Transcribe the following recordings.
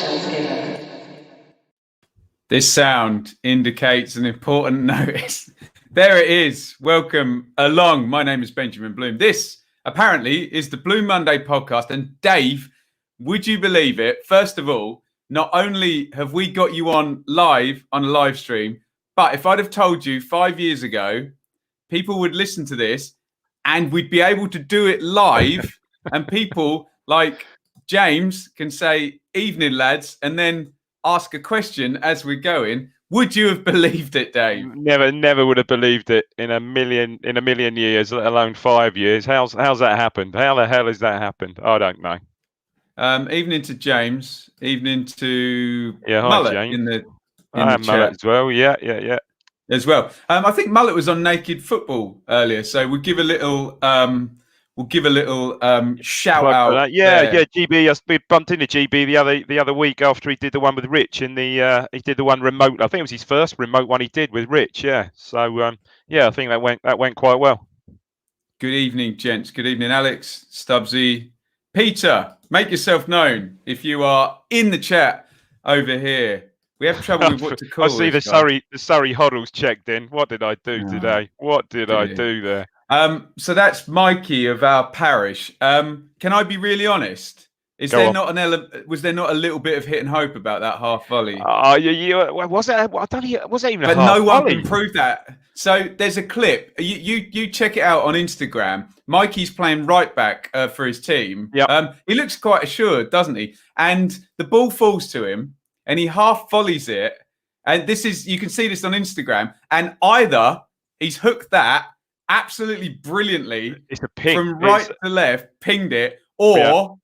instructions given. This sound indicates an important notice. There it is. Welcome along. My name is Benjamin Bloom. This apparently is the Blue Monday podcast. And Dave, would you believe it? First of all, not only have we got you on live on a live stream, but if I'd have told you 5 years ago, people would listen to this and we'd be able to do it live and people like James can say, "Evening, lads," and then ask a question as we're going. Would you have believed it, Dave? Never would have believed it in a million years, let alone 5 years. How's that happened? How the hell has that happened? I don't know. Evening to James. Evening to hi, Mullet James. in the Mullet chat as well. Yeah. As well. I think Mullet was on Naked Football earlier, so we'll give a little shout out. Yeah. GB. We bumped into GB the other week after he did the one with Rich in the he did the one remote. I think it was his first remote one he did with Rich. Yeah. So I think that went quite well. Good evening, gents. Good evening, Alex, Stubbsy, Peter. Make yourself known if you are in the chat over here. We have trouble with what to call. I see the Surrey Hoddles checked in. What did I do today? What did I do there? So that's Mikey of our parish. Can I be really honest? Was there not a little bit of hit and hope about that half volley? Was it? I don't think was that even. But a half no one volley? can prove that. So there's a clip. You check it out on Instagram. Mikey's playing right back for his team. Yep. He looks quite assured, doesn't he? And the ball falls to him, and he half volleys it. And you can see this on Instagram. And either he's hooked that absolutely brilliantly, it's a ping from right to left, pinged it, or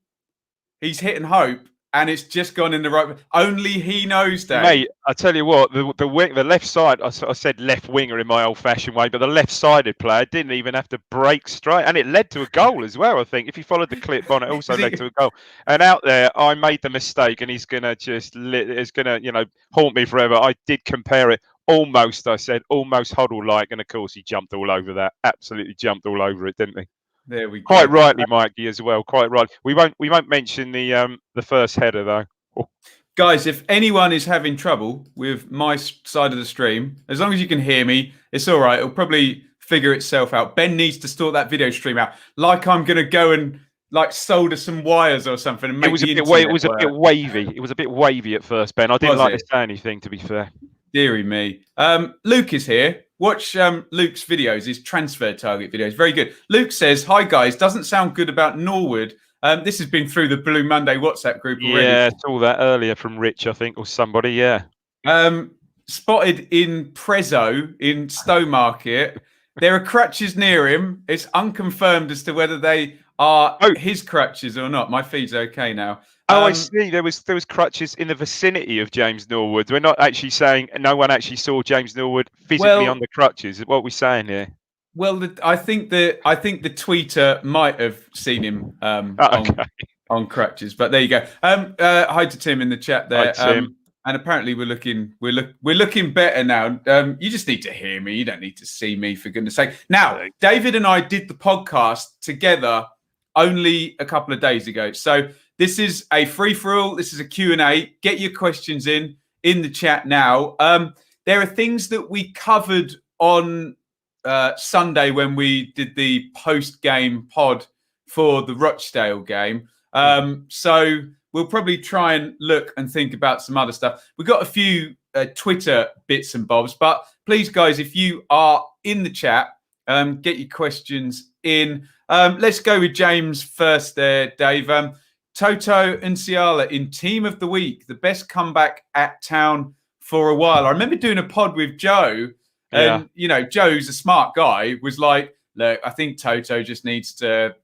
he's hit and hope and it's just gone in the right way. Only he knows that. Mate, I tell you what, the left side, I said left winger in my old-fashioned way, but the left-sided player didn't even have to break straight, and it led to a goal as well, I think. If you followed the clip on, it also led to a goal. And out there, I made the mistake, and it's going to haunt me forever. I did compare it. Almost Hoddle-like, and of course he jumped all over that. Absolutely jumped all over it, didn't he? There we go. Quite rightly, Mikey, as well. Quite right. We won't mention the first header though. Guys, if anyone is having trouble with my side of the stream, as long as you can hear me, it's all right. It'll probably figure itself out. Ben needs to sort that video stream out. Like I'm gonna go and solder some wires or something. And make it was a bit wavy. It was a bit wavy at first, Ben. I didn't like to say anything, to be fair. Deary me. Luke is here. Watch Luke's videos, his transfer target videos. Very good. Luke says, "Hi guys, doesn't sound good about Norwood." This has been through the Blue Monday WhatsApp group already. Yeah, I saw that earlier from Rich, I think, or somebody. Yeah. Spotted in Prezzo in Stowmarket. There are crutches near him. It's unconfirmed as to whether they are his crutches or not. My feed's okay now. I see. There was crutches in the vicinity of James Norwood. We're not actually saying no one actually saw James Norwood physically on the crutches. What are we saying here? Well, I think the tweeter might have seen him on crutches. But there you go. Hi to Tim in the chat there. Hi, Tim. And apparently we're looking better now. You just need to hear me. You don't need to see me, for goodness sake. Now, David and I did the podcast together only a couple of days ago. So this is a free-for-all. This is a Q&A. Get your questions in the chat now. There are things that we covered on Sunday when we did the post-game pod for the Rochdale game. So we'll probably try and look and think about some other stuff. We've got a few Twitter bits and bobs, but please, guys, if you are in the chat, get your questions in. Let's go with James first there, Dave. Toto and Ciala in Team of the Week, the best comeback at Town for a while. I remember doing a pod with Joe, and Joe's a smart guy, was like, look, I think Toto just needs to,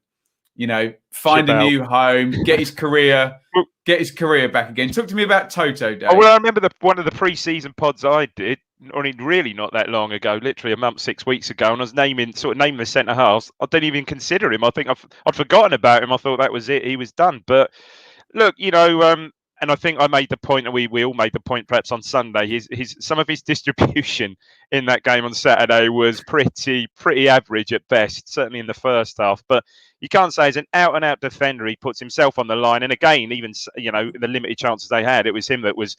find a new home, get his career back again. Talk to me about Toto, Dave. Oh, well, I remember one of the pre-season pods I did, really not that long ago, literally a month, 6 weeks ago, and I was naming the centre halves. I didn't even consider him. I think I'd forgotten about him. I thought that was it. He was done. But look, and I think I made the point, and we all made the point perhaps on Sunday, some of his distribution in that game on Saturday was pretty average at best, certainly in the first half. But you can't say as an out-and-out defender he puts himself on the line. And again, even the limited chances they had, it was him that was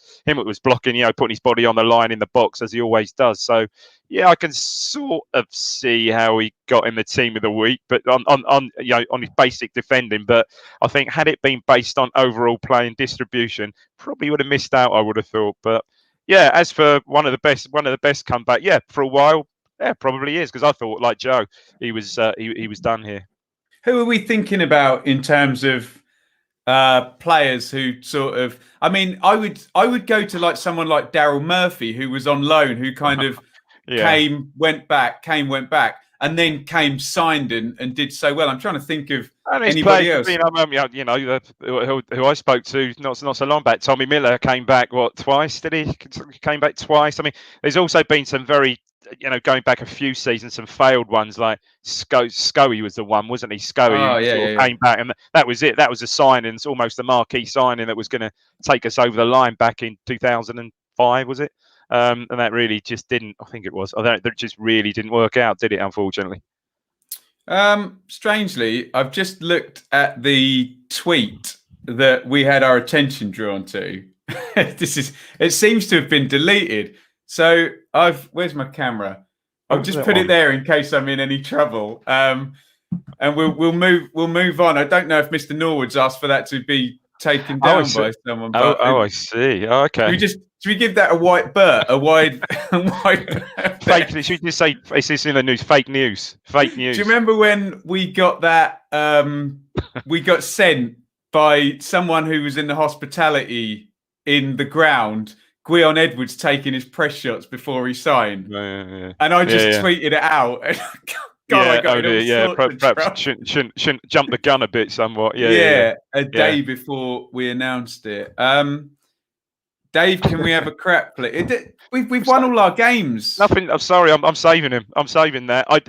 blocking, putting his body on the line in the box as he always does. So yeah, I can sort of see how he got in the team of the week, but on his basic defending. But I think had it been based on overall play and distribution, probably would have missed out, I would have thought. But yeah, as for one of the best comeback, yeah, for a while, yeah, probably is, because I thought, like Joe, he was done here. Who are we thinking about in terms of players who sort of? I mean, I would go to like someone like Daryl Murphy, who was on loan, who kind of came, went back, and then came, signed, and did so well. I'm trying to think of anybody else. Who I spoke to not so long back. Tommy Miller came back twice? Did he? Came back twice. I mean, there's also been some very, going back a few seasons, some failed ones, like Scoey was the one, wasn't he? Scoey came back, and that was it. That was a signing, it's almost a marquee signing that was going to take us over the line back in 2005, was it? And that really just didn't. I think it was. That just really didn't work out, did it? Unfortunately. Strangely, I've just looked at the tweet that we had our attention drawn to. It seems to have been deleted. So where's my camera? I've just put it there in case I'm in any trouble. And we'll move on. I don't know if Mr. Norwood's asked for that to be taken down by someone. But I see. Oh, okay. Should we give that a white Bert? A wide fake? Should we just say is this in the news? Fake news. Fake news. Do you remember when we got that? We got sent by someone who was in the hospitality in the ground. Guion Edwards taking his press shots before he signed, and I just tweeted it out. God, I got perhaps shouldn't jump the gun a bit, somewhat. A day before we announced it. Dave, can we have a crap play? We've won all our games. Nothing. I'm sorry. I'm saving him. I'm saving that. I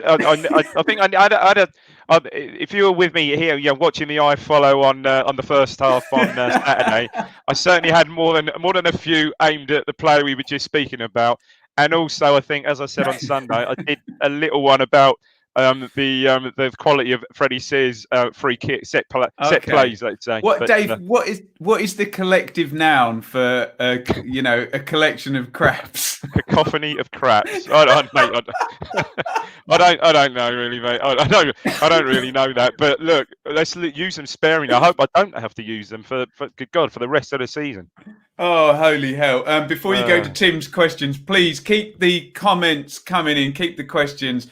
think I had if you were with me here, watching the iFollow on the first half on Saturday, I certainly had more than a few aimed at the player we were just speaking about, and also I think, as I said on Sunday, I did a little one about the quality of Freddie Sears free kick set plays, let's say. Dave? What is the collective noun for a collection of craps? Cacophony of craps. I don't know really, mate. I don't really know that. But look, let's use them sparingly. I hope I don't have to use them for good God, for the rest of the season. Oh, holy hell. Before you go to Tim's questions, please keep the comments coming in. Keep the questions.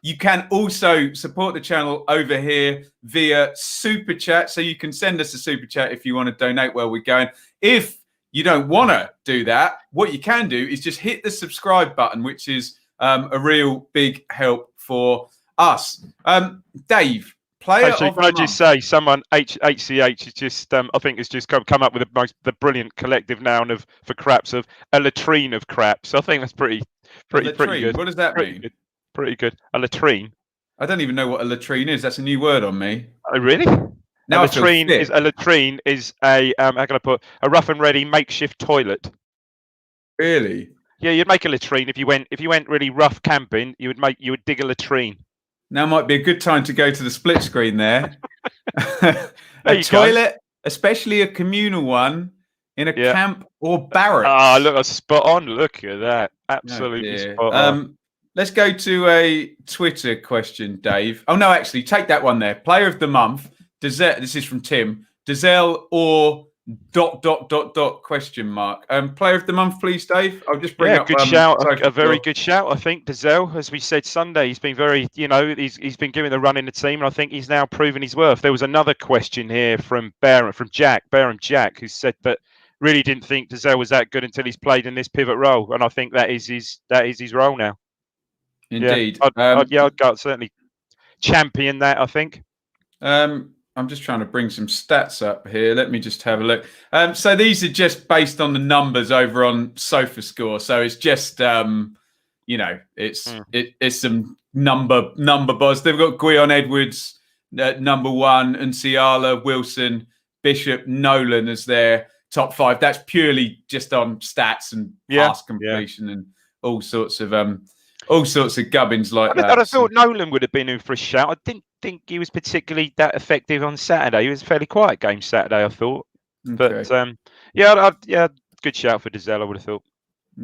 You can also support the channel over here via Super Chat. So you can send us a Super Chat if you want to donate where we're going. If you don't want to do that, what you can do is just hit the subscribe button, which is a real big help for us. Dave, player of the month. Can I just say, someone, HCH, is just, I think has just come up with the brilliant collective noun for craps, of a latrine of craps. I think that's pretty good. What does that mean? Good. Pretty good. A latrine. I don't even know what a latrine is. That's a new word on me. Oh, really? Now a latrine is a how can I put, a rough and ready makeshift toilet. Really? Yeah, you'd make a latrine if you went really rough camping. You would dig a latrine. Now might be a good time to go to the split screen there. A toilet, especially a communal one, in a camp or barracks. Ah, look, spot on. Look at that. Absolutely spot on. Let's go to a Twitter question, Dave. Oh, no, actually, take that one there. Player of the month. This is from Tim. Dazelle or ... question mark. Player of the month, please, Dave. I'll just bring up... good shout. A very good shout, I think. Dazelle, as we said Sunday, he's been very, he's been given the run in the team, and I think he's now proven his worth. There was another question here from Baron Jack, who said that really didn't think Dazelle was that good until he's played in this pivot role, and I think that is his role now. Indeed. I'd certainly champion that, I think. I'm just trying to bring some stats up here. Let me just have a look. So these are just based on the numbers over on SofaScore. So it's just, it's some number buzz. They've got Guion Edwards at number 1, and Ciala, Wilson, Bishop, Nolan as their top 5. That's purely just on stats and pass completion and all sorts of gubbins like that. I thought Nolan would have been in for a shout. I think he was particularly that effective on Saturday. It was a fairly quiet game Saturday, I thought. Okay. But yeah, good shout for Dizelle, I would have thought.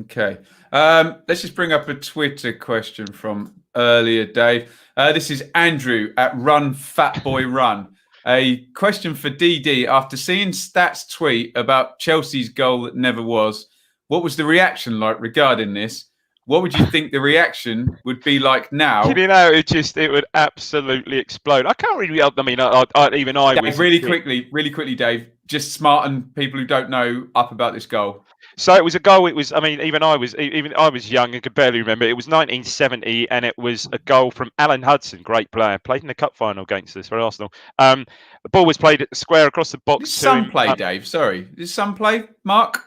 Okay. Let's just bring up a Twitter question from earlier, Dave. This is Andrew at Run Fat Boy Run. A question for DD. After seeing Stats tweet about Chelsea's goal that never was, what was the reaction like regarding this? What would you think the reaction would be like now? You know, it would absolutely explode. I can't really. I mean, even I Dave, was really quickly, Dave. Just smarten people who don't know up about this goal. So it was a goal. It was. I mean, even I was young and could barely remember. It was 1970, and it was a goal from Alan Hudson, great player, played in the cup final against us for Arsenal. The ball was played at the square across the box. Did some play, Dave? Sorry, did some play, Mark?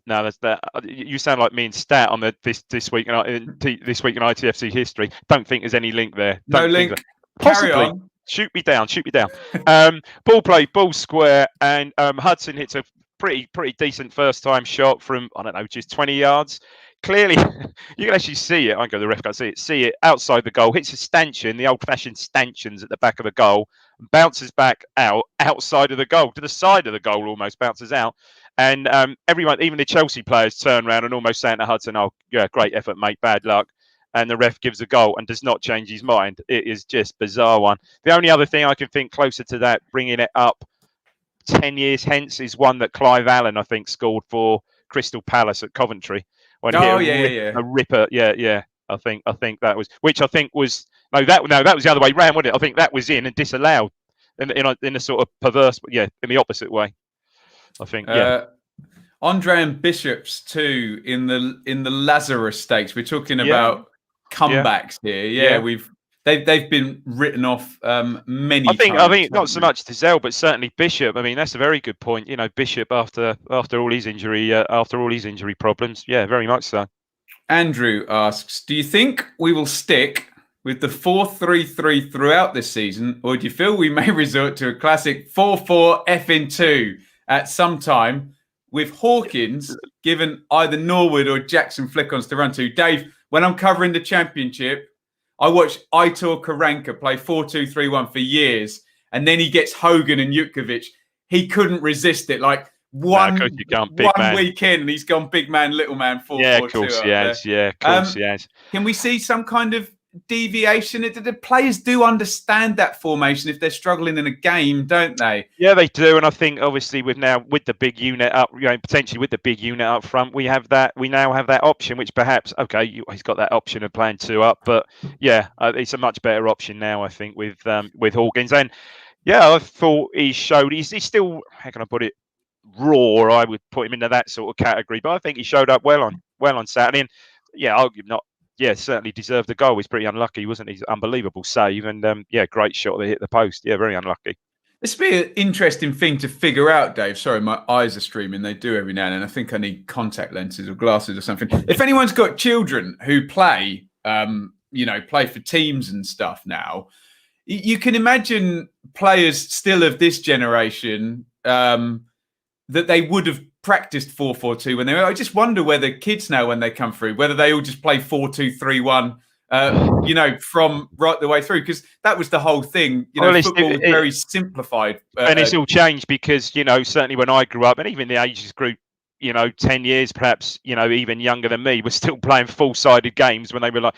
No, that's that. You sound like me and Stat on this week in ITFC history. Don't think there's any link there. No link. Possibly. Carry on. Shoot me down. Ball played, ball square, and Hudson hits a pretty decent first time shot from, I don't know, just 20 yards. Clearly, you can actually see it. I go, the ref can't see it outside the goal. Hits a stanchion, the old-fashioned stanchions at the back of the goal, and bounces back outside of the goal, to the side of the goal, almost bounces out. And everyone, even the Chelsea players, turn around and almost saying to Hudson, "Oh, yeah, great effort, mate, bad luck." And the ref gives a goal and does not change his mind. It is just bizarre one. The only other thing I can think closer to that, bringing it up 10 years hence, is one that Clive Allen, I think, scored for Crystal Palace at Coventry. When a ripper. Yeah. I think that was, which I think was that was the other way round, wasn't it? I think that was in and disallowed in a sort of perverse, in the opposite way. I think, yeah. Andre and Bishop's too in the Lazarus stakes. We're talking about comebacks here. Yeah, they've been written off many times. I think not so much Dizelle, but certainly Bishop. I mean, that's a very good point. You know, Bishop after all his injury problems. Yeah, very much so. Andrew asks, do you think we will stick with the 4-3-3 throughout this season, or do you feel we may resort to a classic 4-4-2 at some time, with Hawkins given either Norwood or Jackson flick-ons to run to? Dave, when I'm covering the Championship, I watched Aitor Karanka play 4-2-3-1 for years, and then he gets Hogan and Jutkovic. He couldn't resist it. Like one week in, and he's gone big man, little man, 4-4-2. Yeah, of course he has. Yeah, of course he has. Can we see some kind of deviation? The players do understand that formation if they're struggling in a game, don't they? Yeah, they do. And I think obviously with the big unit up, potentially with the big unit up front, we now have that option, which perhaps he's got that option of playing two up, but it's a much better option now, I think, with Hawkins. And I thought he's still, how can I put it, raw. I would put him into that sort of category, but I think he showed up well on Saturday. And certainly deserved the goal. He's pretty unlucky, wasn't he? Unbelievable save, and great shot that hit the post. Yeah, very unlucky. This would be an interesting thing to figure out, Dave. Sorry, my eyes are streaming. They do every now and then. I think I need contact lenses or glasses or something. If anyone's got children who play for teams and stuff now, you can imagine players still of this generation that they would have practiced 4-4-2 when they were. I just wonder whether kids now, when they come through, whether they all just play 4-2-3-1, from right the way through, because that was the whole thing. Football was very simplified. And it's all changed because, certainly when I grew up, and even the ages group, 10 years, perhaps, even younger than me, were still playing full-sided games when they were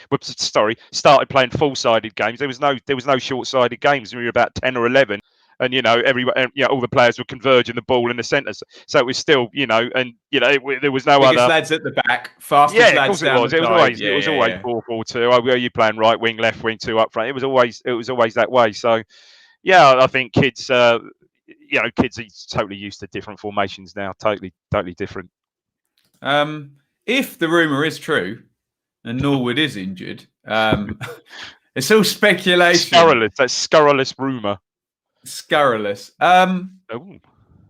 started playing full-sided games. There was no short-sided games when we were about 10 or 11. And all the players were converging the ball in the centres, so it was still, there was no biggest other lads at the back, fastest lads down the side. It was always 4-4-2. Are you playing right wing, left wing, two up front? It was always that way. So, I think kids are totally used to different formations now. Totally different. If the rumor is true, and Norwood is injured, it's all speculation. That's scurrilous rumor. Scurrilous.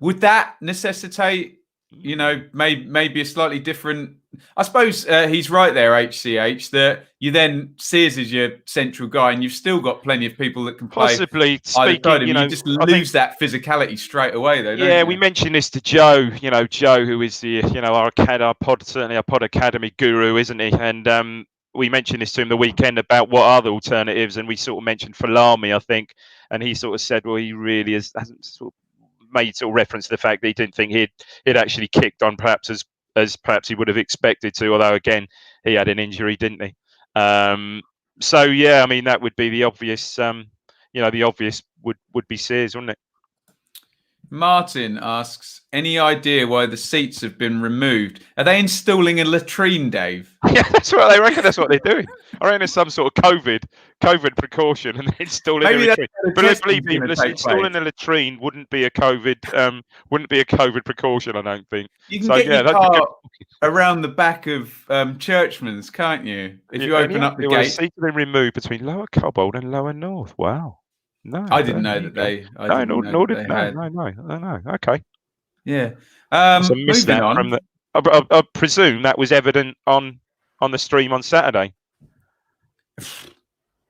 Would that necessitate, maybe a slightly different? I suppose he's right there, HCH, that you then Sears is your central guy, and you've still got plenty of people that can play. Possibly speaking, you just lose that physicality straight away, though. Don't you? We mentioned this to Joe. Joe, who is the our pod academy guru, isn't he? And we mentioned this to him the weekend about what are the alternatives, and we sort of mentioned Falami, I think, and he sort of said, well, he really hasn't sort of made sort of reference to the fact that he didn't think he'd actually kicked on perhaps as perhaps he would have expected to, although again he had an injury, didn't he? So yeah, I mean that would be the obvious. The obvious would be Sears, wouldn't it? Martin asks, any idea why the seats have been removed? Are they installing a latrine, Dave? Yeah, that's what they reckon. That's what they're doing. I reckon it's some sort of COVID precaution, and they're installing a latrine. But believe me, installing a latrine wouldn't be a COVID precaution. I don't think. You can get your car around the back of Churchman's, can't you? If you open up the gate. Seats have been removed between Lower Cobbold and Lower North. Wow. No, I didn't know that they. No. Okay. Yeah. So moving on. I presume that was evident on the stream on Saturday.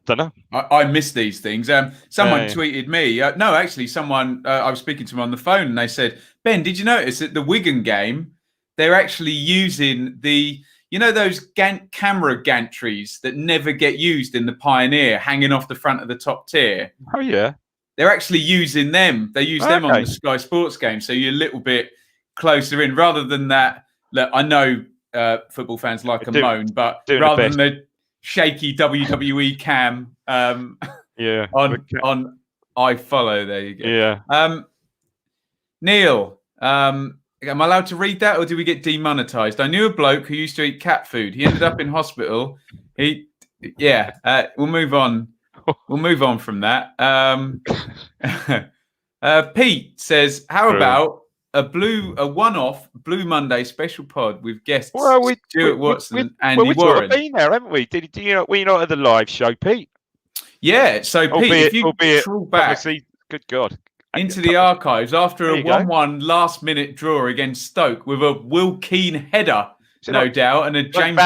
Don't know. I miss these things. Someone tweeted me. No, actually, someone. I was speaking to them on the phone, and they said, "Ben, did you notice at the Wigan game, they're actually using the." You know those camera gantries that never get used in the Pioneer, hanging off the front of the top tier? Oh, yeah. They're actually using them. They use them on the Sky Sports game, so you're a little bit closer in. Rather than that, look, I know football fans like a moan, but rather than the shaky WWE cam on iFollow, there you go. Yeah. Neil, am I allowed to read that, or do we get demonetized? I knew a bloke who used to eat cat food. He ended up in hospital. We'll move on. We'll move on from that. Pete says, "How about a one-off Blue Monday special pod with guests Stuart Watson and Andy Warren?" We've sort of been there, haven't we? Were you not at the live show, Pete? Yeah. So Pete, if you trawl back, good God. Into the archives after a 1-1 last-minute draw against Stoke with a Will Keane header, no doubt, and a James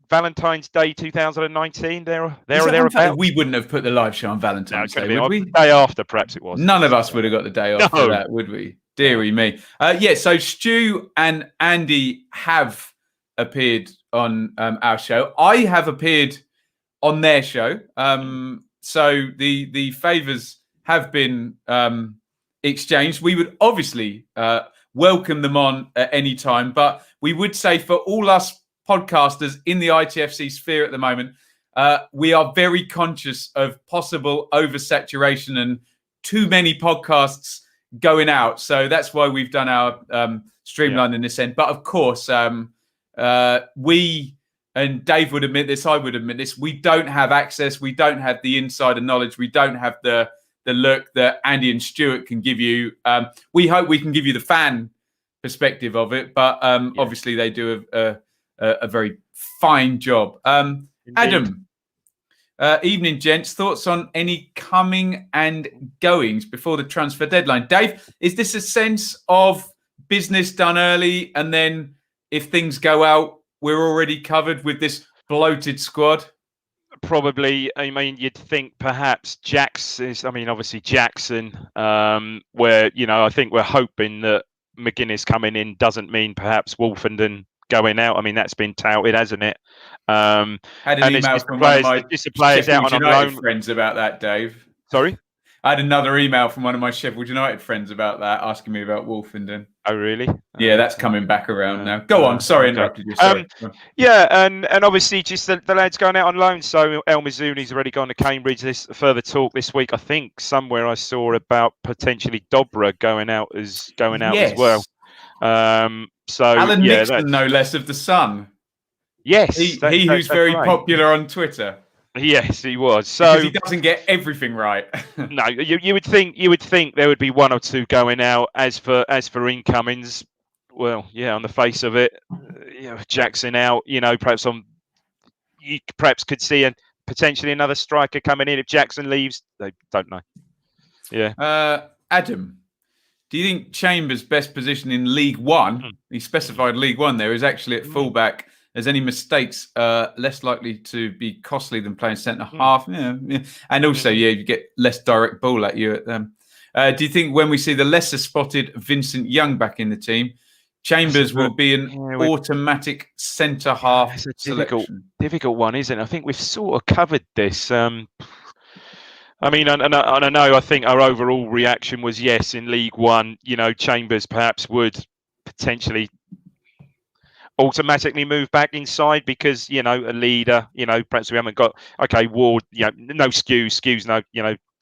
Valentine's Day 2019. There or thereabouts. We wouldn't have put the live show on Valentine's Day, would we? The day after, perhaps it was. None of us would have got the day off for that, would we? Deary me. So Stu and Andy have appeared on our show. I have appeared on their show. So the favours have been exchanged. We would obviously welcome them on at any time, but we would say for all us podcasters in the ITFC sphere at the moment, we are very conscious of possible oversaturation and too many podcasts going out. So that's why we've done our streamline in this end. But of course, we, and Dave would admit this, I would admit this, we don't have access. We don't have the insider knowledge. We don't have the look that Andy and Stuart can give you. We hope we can give you the fan perspective of it, but obviously they do a very fine job. Adam, evening, gents. Thoughts on any coming and goings before the transfer deadline? Dave, is this a sense of business done early, and then if things go out, we're already covered with this bloated squad? Probably. I mean, you'd think perhaps obviously Jackson, where, I think we're hoping that McGuinness coming in doesn't mean perhaps Wolfenden going out. I mean, that's been touted, hasn't it? Had an email from one of my players out on loan friends about that, Dave. Sorry? I had another email from one of my Sheffield United friends about that, asking me about Wolfenden. Oh, really? Yeah, that's coming back around now. Go on. Sorry, I interrupted you. Sorry. And obviously just the lads going out on loan. So El Mizuni's already gone to Cambridge. This further talk this week. I think somewhere I saw about potentially Dobra going out as well. So Alan Nixon, no less, of the Sun. Yes, he who's very popular on Twitter. Yes, he was. So because he doesn't get everything right. No, you would think there would be one or two going out. As for incomings, well, yeah, on the face of it, Jackson out. You perhaps could see potentially another striker coming in if Jackson leaves. They don't know. Yeah. Adam, do you think Chambers' best position in League One? He specified League One there, is actually at fullback. As any mistakes less likely to be costly than playing centre half. Yeah. And also, you get less direct ball at you at them. Do you think when we see the lesser spotted Vincent Young back in the team, Chambers will be an yeah, automatic centre half it's a selection. difficult one, isn't it? I think we've sort of covered this. I mean, and I know. I think our overall reaction was yes in League One. Chambers perhaps would potentially automatically move back inside because a leader. Perhaps we haven't got Ward. No Skews. No,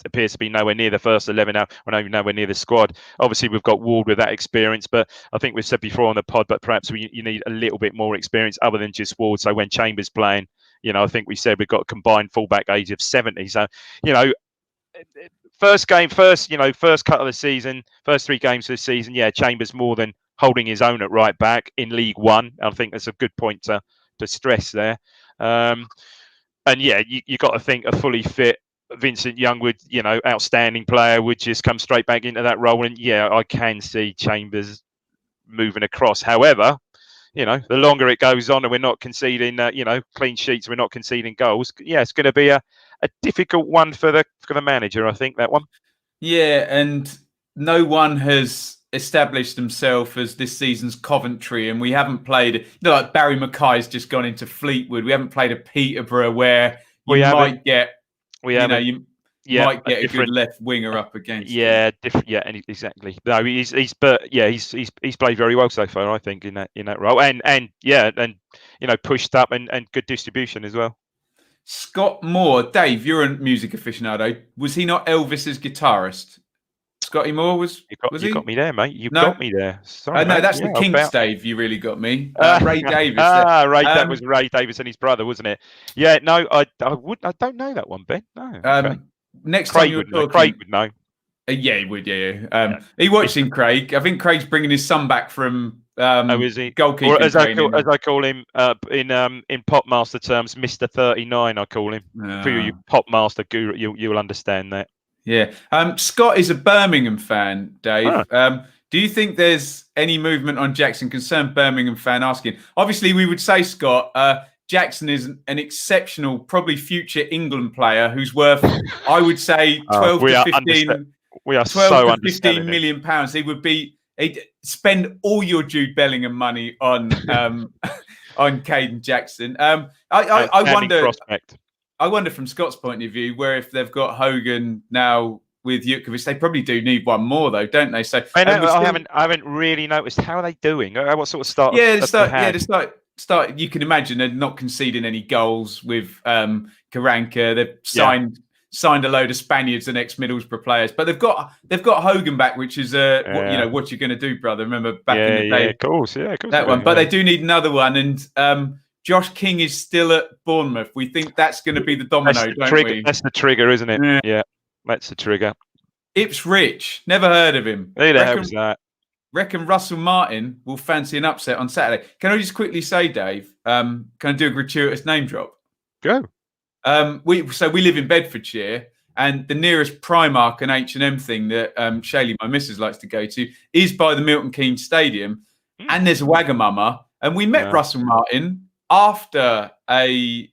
appears to be nowhere near the first 11 now, or nowhere near the squad. Obviously, we've got Ward with that experience, but I think we've said before on the pod, but perhaps you need a little bit more experience other than just Ward. So when Chambers playing, I think we said we've got a combined fullback age of 70. So, first cut of the season, first 3 games of the season, Chambers more than holding his own at right back in League One. I think that's a good point to stress there. And you got to think a fully fit Vincent Young would, outstanding player, would just come straight back into that role. And I can see Chambers moving across. However, the longer it goes on and we're not conceding, clean sheets, we're not conceding goals. It's going to be a difficult one for the manager, I think, that one. Yeah, and no one has established themselves as this season's Coventry, and we haven't played. Like Barry Mackay's just gone into Fleetwood. We haven't played a Peterborough where you might get a good left winger up against. Yeah, different. Yeah, exactly. No, he's played very well so far, I think, in that role, and pushed up and good distribution as well. Scott Moore, Dave, you're a music aficionado. Was he not Elvis's guitarist? Scotty Moore was he? You got me there, mate. Got me there. Sorry, no, that's the Kinks, Dave. You really got me. Ray Davis. That was Ray Davis and his brother, wasn't it? Yeah, no, I don't know that one, Ben. No. Okay. Next Craig time would know. Craig would know. Yeah, he would. Yeah. He watching Craig. I think Craig's bringing his son back from is he? Goalkeeping or as I call him in pop master terms, Mr. 39. I call him. For you pop master guru, you'll understand that. Yeah. Scott is a Birmingham fan, Dave. Do you think there's any movement on Jackson? Concerned Birmingham fan asking. Obviously, we would say, Scott, Jackson is an exceptional, probably future England player who's worth, I would say, 12 to 15 million pounds. He'd spend all your Jude Bellingham money on Caden Jackson. I wonder from Scott's point of view, where if they've got Hogan now with Jutkiewicz, they probably do need one more, though, don't they? So I haven't really noticed how are they doing. What sort of start? Start. You can imagine they're not conceding any goals with Karanka. They've signed a load of Spaniards and ex-Middlesbrough players, but they've got Hogan back, which is what you're going to do, brother. Remember back in the day, of course, that one. But they do need another one, and Josh King is still at Bournemouth. We think that's going to be the domino, don't we? That's the trigger, isn't it? Yeah, that's the trigger. Ipswich, never heard of him. Who the hell was that? Reckon Russell Martin will fancy an upset on Saturday. Can I just quickly say, Dave, can I do a gratuitous name drop? Go. We live in Bedfordshire, and the nearest Primark and H&M thing that Shaylee, my missus, likes to go to is by the Milton Keynes Stadium, and there's a Wagamama, and we met Russell Martin after a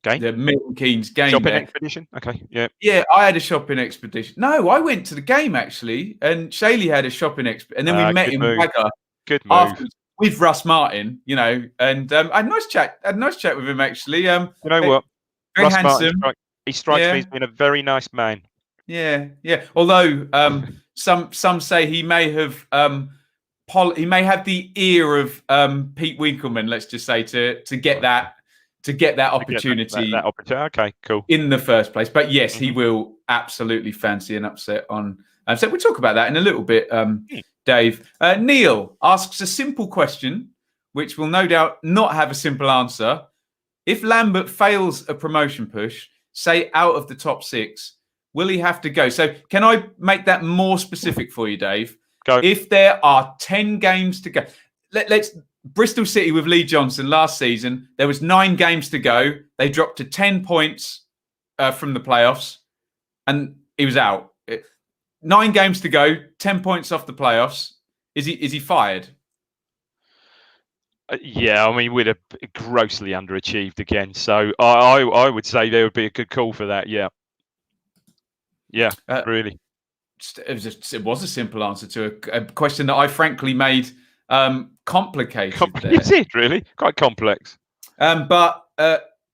game, the Milton Keynes game. Shopping expedition. Okay, yeah. I had a shopping expedition. No, I went to the game actually, and Shaylee had a shopping expedition, and then we met in Wagga. Good move. With Russ Martin, and I had a nice chat. With him actually. You know what? Very Russ handsome. Martin, he strikes me as being a very nice man. Yeah. Although some say he may have the ear of Pete Winkelman. Let's just say to get that opportunity. Okay, cool. In the first place, but yes, he will absolutely fancy an upset on. So we'll talk about that in a little bit. Dave. Neil asks a simple question, which will no doubt not have a simple answer. If Lambert fails a promotion push, say out of the top 6, will he have to go? So can I make that more specific for you, Dave? Go. If there are 10 games to go, let's Bristol City with Lee Johnson last season, there was 9 games to go. They dropped to 10 points from the playoffs, and he was out. 9 games to go, 10 points off the playoffs. Is he fired? Yeah, I mean, we'd have grossly underachieved again. So I would say there would be a good call for that. Yeah, really. It was a simple answer to a question that I frankly made complicated there. Is it really quite complex? But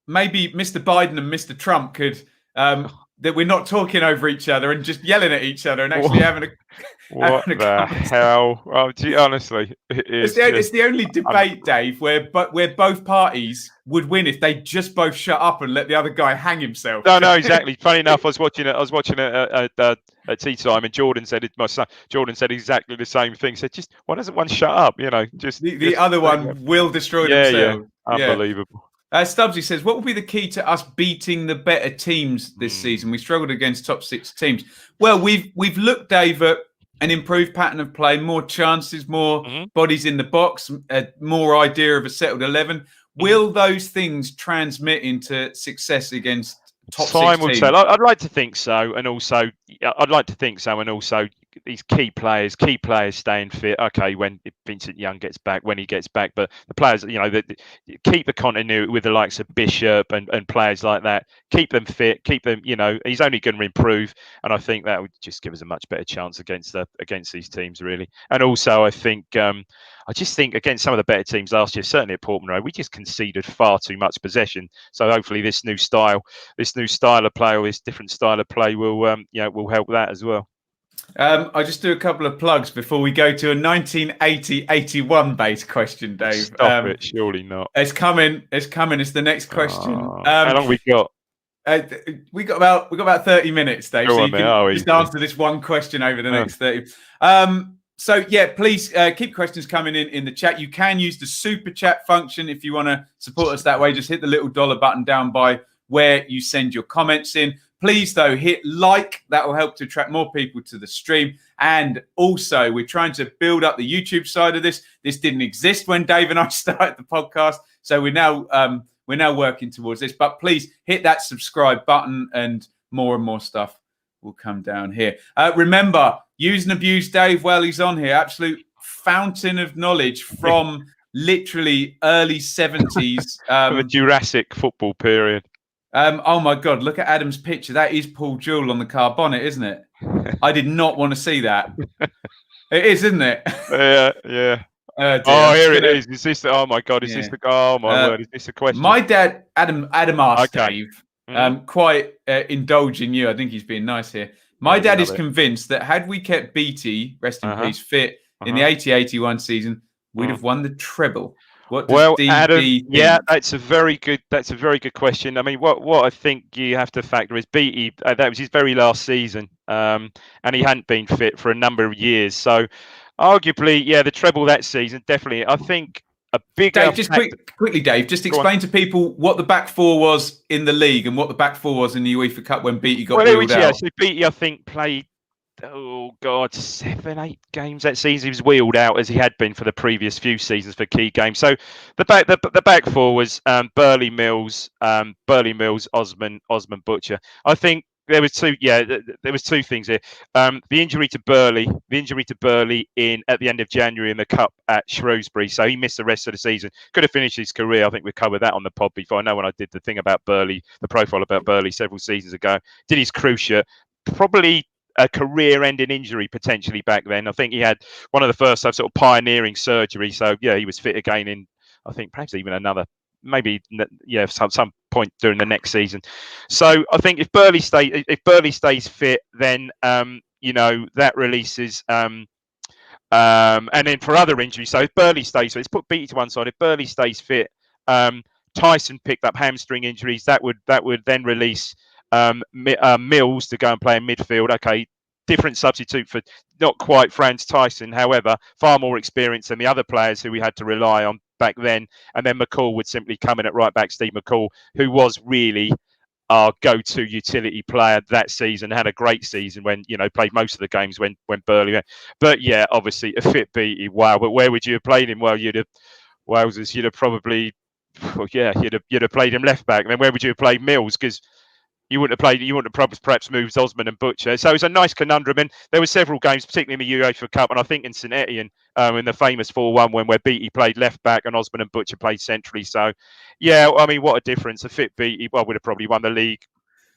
maybe Mr. Biden and Mr. Trump could that we're not talking over each other and just yelling at each other and actually having a what the hell? Oh, honestly, it's the only debate, Dave, where both parties would win if they just both shut up and let the other guy hang himself. No, exactly. Funny enough, I was watching it at tea time, and Jordan said exactly the same thing. Said, just why doesn't one shut up? Just the other one will destroy themselves. Yeah, unbelievable. Stubbsy says, what will be the key to us beating the better teams this season? We struggled against top 6 teams. Well, we've looked, Dave, at an improved pattern of play, more chances, more bodies in the box, more idea of a settled 11. Will those things transmit into success against top 6 teams? Time will tell. I'd like to think so, and also these key players staying fit. Okay, when Vincent Young gets back, when he gets back, but the players, keep the continuity with the likes of Bishop and players like that. Keep them fit. Keep them. He's only going to improve, and I think that would just give us a much better chance against these teams, really. And also, I just think against some of the better teams last year, certainly at Portman Road, we just conceded far too much possession. So hopefully, this new style of play, or this different style of play, will help that as well. I'll just do a couple of plugs before we go to a 1980-81 based question, Dave. Stop it, surely not. It's coming. It's the next question. How long we got? We got about 30 minutes, Dave. Go so on, you can just answer this one question over the next 30. So yeah, please keep questions coming in the chat. You can use the super chat function if you want to support us that way. Just hit the little dollar button down by where you send your comments in. Please, though, hit like. That will help to attract more people to the stream. And also, we're trying to build up the YouTube side of this. This didn't exist when Dave and I started the podcast. So we're now working towards this. But please hit that subscribe button, and more stuff will come down here. Remember, use and abuse Dave while he's on here. Absolute fountain of knowledge from literally early 70s. From the Jurassic football period. Oh my God! Look at Adam's picture. That is Paul Jewell on the car bonnet, isn't it? I did not want to see that. It is, isn't it? Yeah. Here it is. Is this? Oh my God! Is this the? Oh my word! Is this a question? My dad, Adam asked Dave, quite indulging you. I think he's being nice here. My dad is convinced that had we kept Beattie, rest in peace, fit in the 80-81 season, we'd have won the treble. Adam, that's a very good question. I mean, what I think you have to factor is Beattie. That was his very last season, and he hadn't been fit for a number of years. So, arguably, the treble that season, definitely. I think a big. Dave, just quickly, Dave, just explain to people what the back four was in the league and what the back four was in the UEFA Cup when Beattie got wheeled out. Yeah, so Beattie, I think, played. Oh God, 7-8 games that season. He was wheeled out as he had been for the previous few seasons for key games. So the back four was Burley Mills, Osman Butcher. I think there was two. Yeah, there was two things here. The injury to Burley at the end of January in the Cup at Shrewsbury. So he missed the rest of the season. Could have finished his career. I think we covered that on the pod before. I know when I did the thing about Burley, the profile about Burley several seasons ago. Did his cruciate. Probably a career-ending injury potentially back then. I think he had one of the first sort of pioneering surgery. So yeah, he was fit again in, I think perhaps even another, maybe some point during the next season. So I think if Burley stays fit, then that releases and then for other injuries. So if Burley stays fit, let's put Beattie to one side. If Burley stays fit, Tyson picked up hamstring injuries. That would then release Mills to go and play in midfield. Okay, different substitute for not quite Franz Tyson, however, far more experience than the other players who we had to rely on back then. And then McCall would simply come in at right back, Steve McCall, who was really our go-to utility player that season, had a great season when, played most of the games when Burley went. But yeah, obviously a fit Beattie, wow. But where would you have played him? Well, you'd have probably, you'd have played him left back. And then where would you have played Mills? Because you wouldn't have perhaps moved Osman and Butcher. So it's a nice conundrum. And there were several games, particularly in the UEFA Cup, and I think in St Etienne, in the famous 4-1 where Beattie played left back and Osman and Butcher played centrally. So, yeah, I mean, what a difference. A fit Beattie, would have probably won the league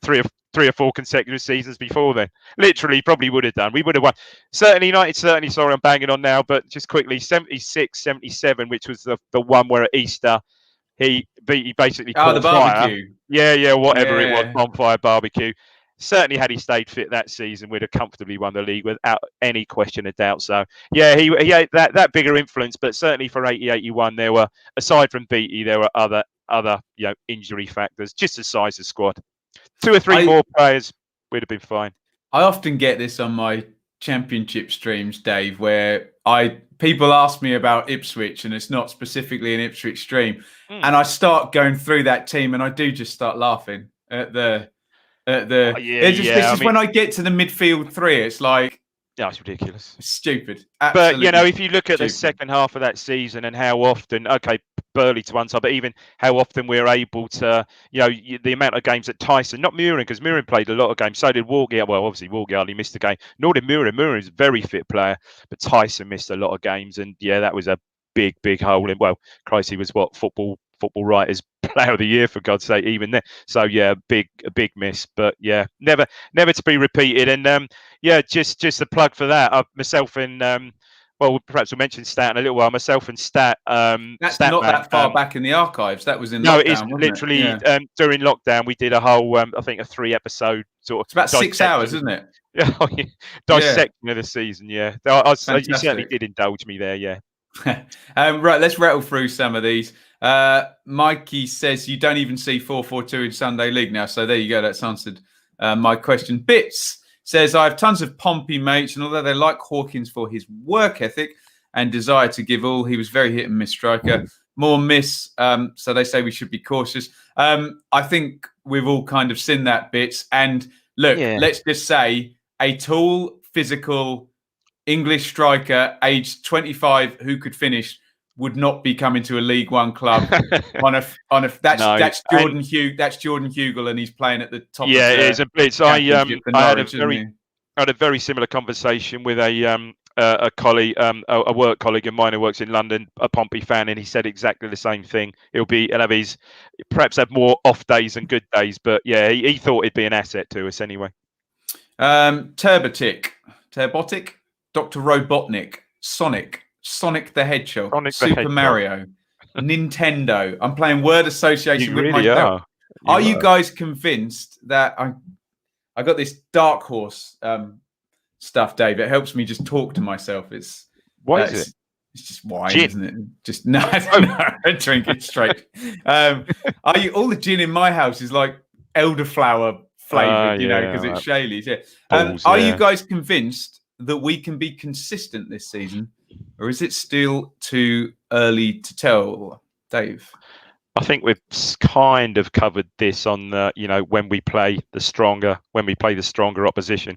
3 3 or 4 consecutive seasons before then. Literally, probably would have done. We would have won. Certainly, sorry, I'm banging on now, but just quickly, 76, 77, which was the one where at Easter, he basically caught the fire. barbecue. Yeah, whatever it was, Yeah. bonfire barbecue. Certainly, had he stayed fit that season, we'd have comfortably won the league without any question of doubt. So, yeah, he had that bigger influence. But certainly for 80-81, there were, aside from Beattie, there were other injury factors. Just the size of squad. 2 or 3 more players, we'd have been fine. I often get this on my championship streams, Dave, where people ask me about Ipswich, and it's not specifically an Ipswich stream, and I start going through that team, and I do just start laughing at the. It's just when I get to the midfield 3, it's like, it's ridiculous. It's stupid. Absolutely. But if you look at the second half of that season and how often, Burley to one side, but even how often we're able to, the amount of games that Tyson, not Murin, because Murin played a lot of games, so did Walgett. Well, obviously Walgett hardly missed a game, nor did Murin. Murin is a very fit player, but Tyson missed a lot of games, and that was a big hole in. Well, Christ, he was Football Writers Player of the Year, for God's sake, even there. So a big miss, but never to be repeated. And just a plug for that. Myself and perhaps we'll mention Stat in a little while. Myself and Stat. That's Stat not man, that far back in the archives. That was in no, lockdown, it's literally during lockdown. We did a whole, I think, a 3-episode sort of. It's about 6 hours, isn't it? Dissection of the season. Yeah, you certainly did indulge me there. Yeah. Right, let's rattle through some of these. Mikey says you don't even see 4-4-2 in Sunday League now. So there you go. That's answered my question. Bits says I have tons of Pompey mates, and although they like Hawkins for his work ethic and desire to give all, he was very hit and miss striker. More miss. So they say we should be cautious. I think we've all kind of seen that, Bits. And look, let's just say a tall, physical English striker, aged 25, who could finish, would not be coming to a League One club that's Jordan Hugill, and he's playing at the top. Yeah, it is a bit. I had a very similar conversation with a colleague, a work colleague of mine who works in London, a Pompey fan, and he said exactly the same thing. He'll have perhaps have more off days than good days, but he thought it'd be an asset to us anyway. Turbotic, Dr. Robotnik, Sonic the Hedgehog, Super Mario, Nintendo. I'm playing word association with my dog. Are you guys convinced that I got this dark horse stuff, Dave? It helps me just talk to myself. It's just wine, gin. Isn't it? Just no, drink it straight. All the gin in my house is like elderflower flavored, because it's Shayleys. Yeah. Are you guys convinced that we can be consistent this season, or is it still too early to tell, Dave? I think we've kind of covered this on the, when we play the stronger opposition.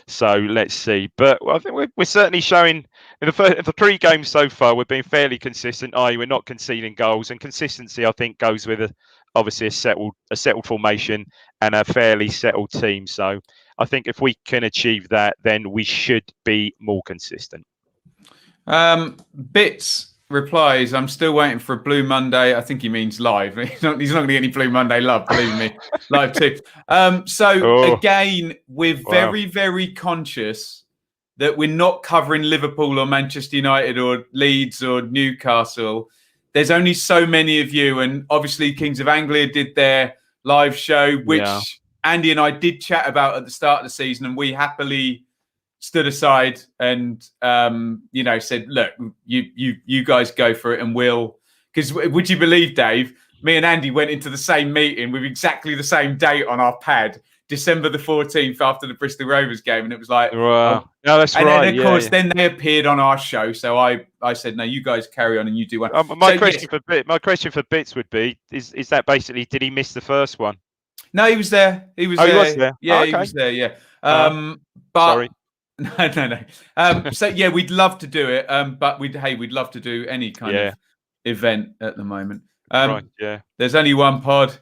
So let's see. But I think we're certainly showing in the 3 games so far, we've been fairly consistent. We're not conceding goals, and consistency, I think, goes with obviously a settled formation and a fairly settled team. So I think if we can achieve that, then we should be more consistent. Bits replies, I'm still waiting for a Blue Monday. I think he means live. He's not going to get any Blue Monday love, believe me. Live too. Again, we're very, very conscious that we're not covering Liverpool or Manchester United or Leeds or Newcastle. There's only so many of you. And obviously Kings of Anglia did their live show, which Andy and I did chat about at the start of the season. And we happily stood aside and, said, look, you guys go for it, and we'll, because would you believe, Dave, me and Andy went into the same meeting with exactly the same date on our pad, December the 14th, after the Bristol Rovers game. And it was like, wow. No, that's right. And then, of course, then they appeared on our show. So I said, no, you guys carry on and you do one. My question for Bits would be, is that basically, did he miss the first one? No, he was there. He was there. Yeah, he was there. Yeah. Sorry. No. So we'd love to do it. But we'd love to do any kind of event at the moment. Right. Yeah. There's only one pod.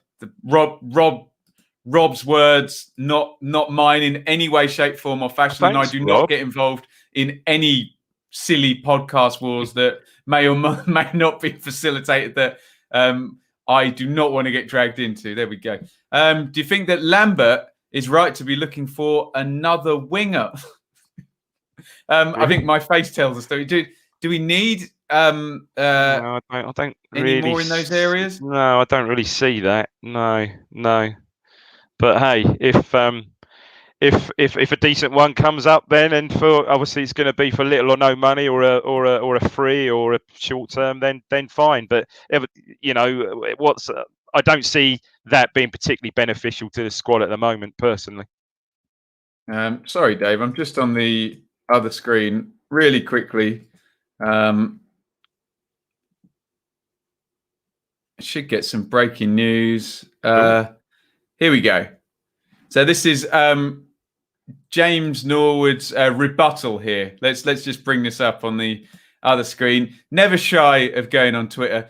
Rob's words, not mine in any way, shape, form, or fashion. Thanks, and I do not get involved in any silly podcast wars that may or may not be facilitated that I do not want to get dragged into. There we go. Do you think that Lambert is right to be looking for another winger. I think my face tells the story. Do we need no, I don't any really more in those areas? No, I don't really see that. No. But hey, if a decent one comes up, then, and for obviously it's going to be for little or no money, or a free or a short term, then fine. But I don't see that being particularly beneficial to the squad at the moment, personally. Sorry, Dave. I'm just on the other screen really quickly. Should get some breaking news. Here we go. So this is James Norwood's rebuttal here. Let's just bring this up on the other screen. Never shy of going on Twitter.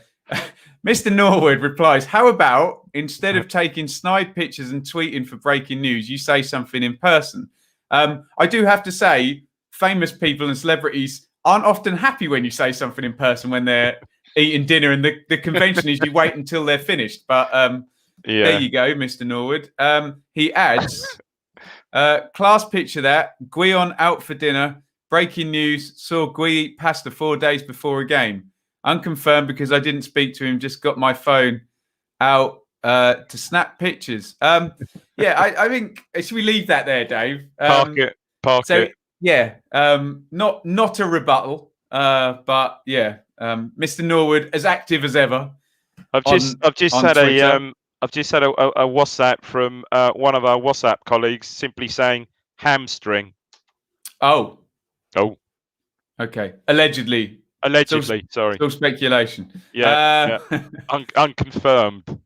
Mr. Norwood replies, "How about instead of taking snide pictures and tweeting for breaking news, you say something in person?" I do have to say, famous people and celebrities aren't often happy when you say something in person when they're eating dinner, and the convention is you wait until they're finished. But there you go, Mr. Norwood. He adds, class picture that. Guion out for dinner. Breaking news, saw Gui eat pasta 4 days before a game. Unconfirmed because I didn't speak to him, just got my phone out to snap pictures. I think, should we leave that there, Dave? Park it. Yeah, not a rebuttal, but yeah, Mr. Norwood as active as ever. I've just had a WhatsApp from one of our WhatsApp colleagues simply saying hamstring. Oh, okay. Allegedly, sorry. Still speculation. Yeah. Unconfirmed. Do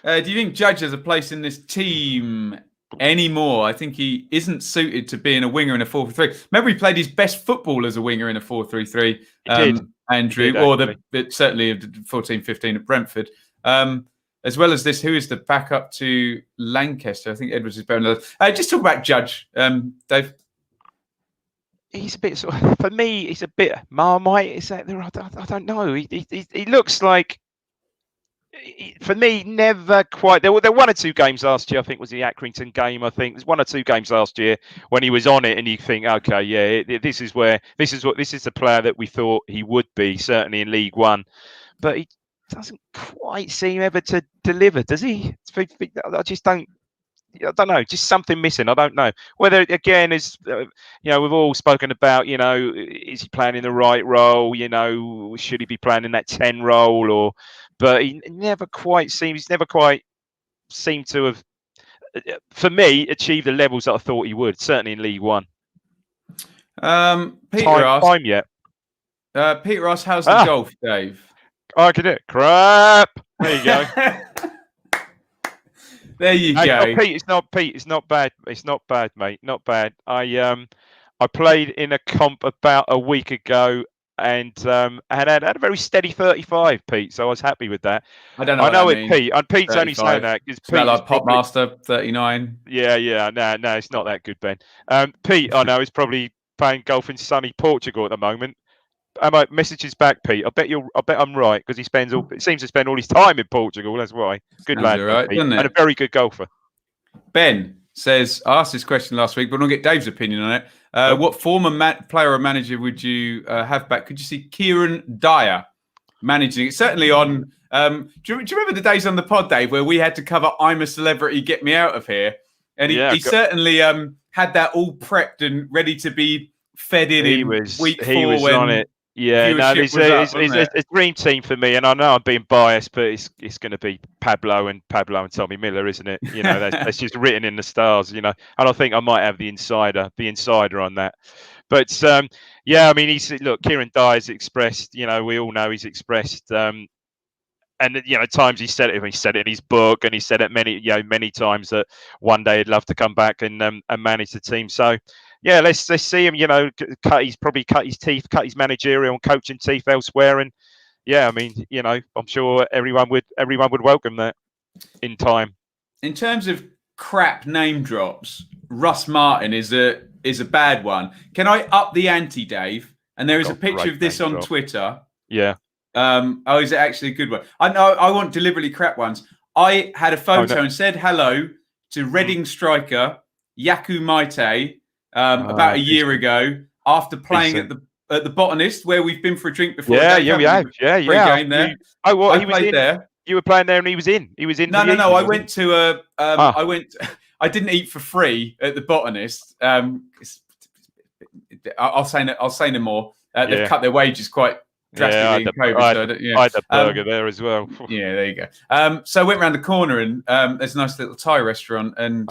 you think Judge has a place in this team anymore? I think he isn't suited to being a winger in a 4-3-3. Remember, he played his best football as a winger in a 4-3-3. Andrew, but certainly of 14-15 at Brentford. As well as this, who is the backup to Lancaster? I think Edwards is better than others. Just talk about Judge, Dave. He's a bit for me. He's a bit Marmite. Is that there? I don't know. He looks like, for me, never quite. There were 1 or 2 games last year. I think it was the Accrington game. I think there's 1 or 2 games last year when he was on it, and you think, okay, yeah, this is the player that we thought he would be, certainly in League One, but he doesn't quite seem ever to deliver, does he? I just don't. I don't know, just something missing. I don't know whether, again, is we've all spoken about, is he playing in the right role? Should he be playing in that 10 role? But he never quite seemed to have, for me, achieved the levels that I thought he would. Certainly in League One. Peter asked, time yet? Peter asked, how's the golf, Dave? I can do it. Crap. There you go. There you go. Pete, it's not bad. It's not bad, mate. Not bad. I played in a comp about a week ago, and had a very steady 35, Pete. So I was happy with that. I don't know. I know what it, Pete. And Pete's 35. Only saying that because Pete, like Popmaster 39. Yeah. No, it's not that good, Ben. Pete, I know, is probably playing golf in sunny Portugal at the moment. My messages back, Pete. I bet I'm right, because he seems to spend all his time in Portugal. That's why. Good lad, right, Pete, and a very good golfer. Ben says, I asked this question last week, but I'll get Dave's opinion on it. What former player or manager would you have back? Could you see Kieran Dyer managing it? Certainly on. Do you remember the days on the pod, Dave, where we had to cover "I'm a Celebrity, Get Me Out of Here"? And he certainly had that all prepped and ready to be fed in week 4. He was on it. Yeah, no, it's a dream team for me, and I know I'm being biased, but it's going to be Pablo and Tommy Miller, isn't it? That's just written in the stars, and I think I might have the insider on that. But Kieran Dyer's expressed, we all know he's expressed, and at times he said it in his book, and he said it many times that one day he'd love to come back and manage the team. So. Yeah, let's see him. He's probably cut his teeth, cut his managerial and coaching teeth elsewhere, and I'm sure everyone would welcome that in time. In terms of crap name drops, Russ Martin is a bad one. Can I up the ante, Dave? And there is a picture of this on Twitter. Yeah. Is it actually a good one? I know I want deliberately crap ones. I had a photo and said hello to Reading striker Yaku Maite about a year ago after playing at the Botanist, where we've been for a drink before. Yeah, Dave, we have. Yeah. Pre-game there. I he played there. You were playing there, and he was in. He was in. No. I went to I went. I didn't eat for free at the Botanist. I'll say no more. They've cut their wages quite drastically in COVID. I had a burger there as well. Yeah, there you go. So I went around the corner, and there's a nice little Thai restaurant, and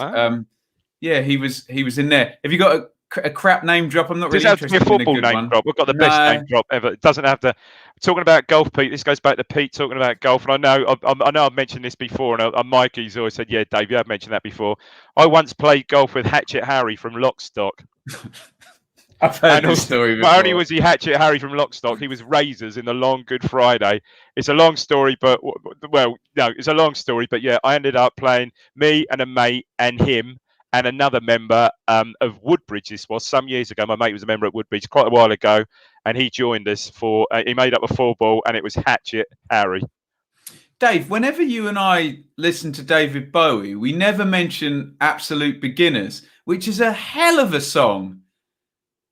he was in there. Have you got a crap name drop? I'm not really interested in a football name drop. We've got the best name drop ever. It doesn't have to. Talking about golf, Pete. This goes back to Pete talking about golf, and I know I've mentioned this before, and Mikey's always said, "Yeah, Dave, you have mentioned that before." I once played golf with Hatchet Harry from Lockstock. I've heard this story before. Not only was he Hatchet Harry from Lockstock, he was Razors in the long Good Friday. It's a long story, but it's a long story. But yeah, I ended up playing me and a mate and him and another member of Woodbridge. This was some years ago. My mate was a member at Woodbridge quite a while ago, and he joined us for. He made up a 4-ball, and it was Hatchet Harry. Dave, whenever you and I listen to David Bowie, we never mention Absolute Beginners, which is a hell of a song.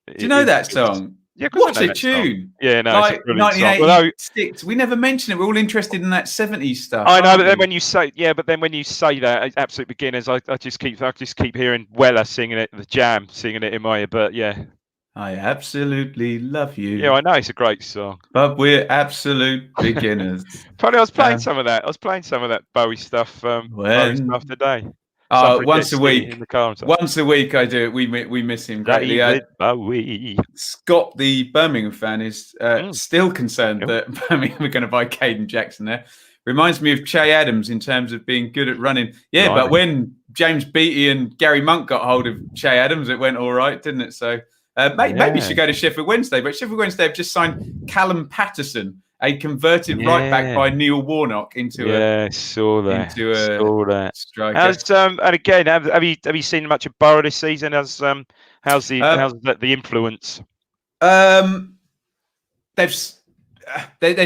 Do you know that song? Yeah, what a tune! Yeah, no, like it's a brilliant song. 1986. We never mention it. We're all interested in that 70s stuff. I know, but then when you say that, Absolute Beginners, I just keep hearing Weller singing it, the Jam singing it in my ear. But yeah, I absolutely love you. Yeah, I know it's a great song. But we're absolute beginners. Probably I was playing some of that. Bowie stuff. Bowie stuff today. Once a week. In the car once a week I do it. We miss him greatly. Bowie. Scott, the Birmingham fan, is still concerned that Birmingham are going to buy Caden Jackson there. Reminds me of Che Adams in terms of being good at running. Yeah, but when James Beattie and Gary Monk got hold of Che Adams, it went all right, didn't it? So maybe you should go to Sheffield Wednesday. But Sheffield Wednesday have just signed Callum Patterson, a converted right back by Neil Warnock into a striker. And again, have you seen much of Borough this season? How's the influence? They're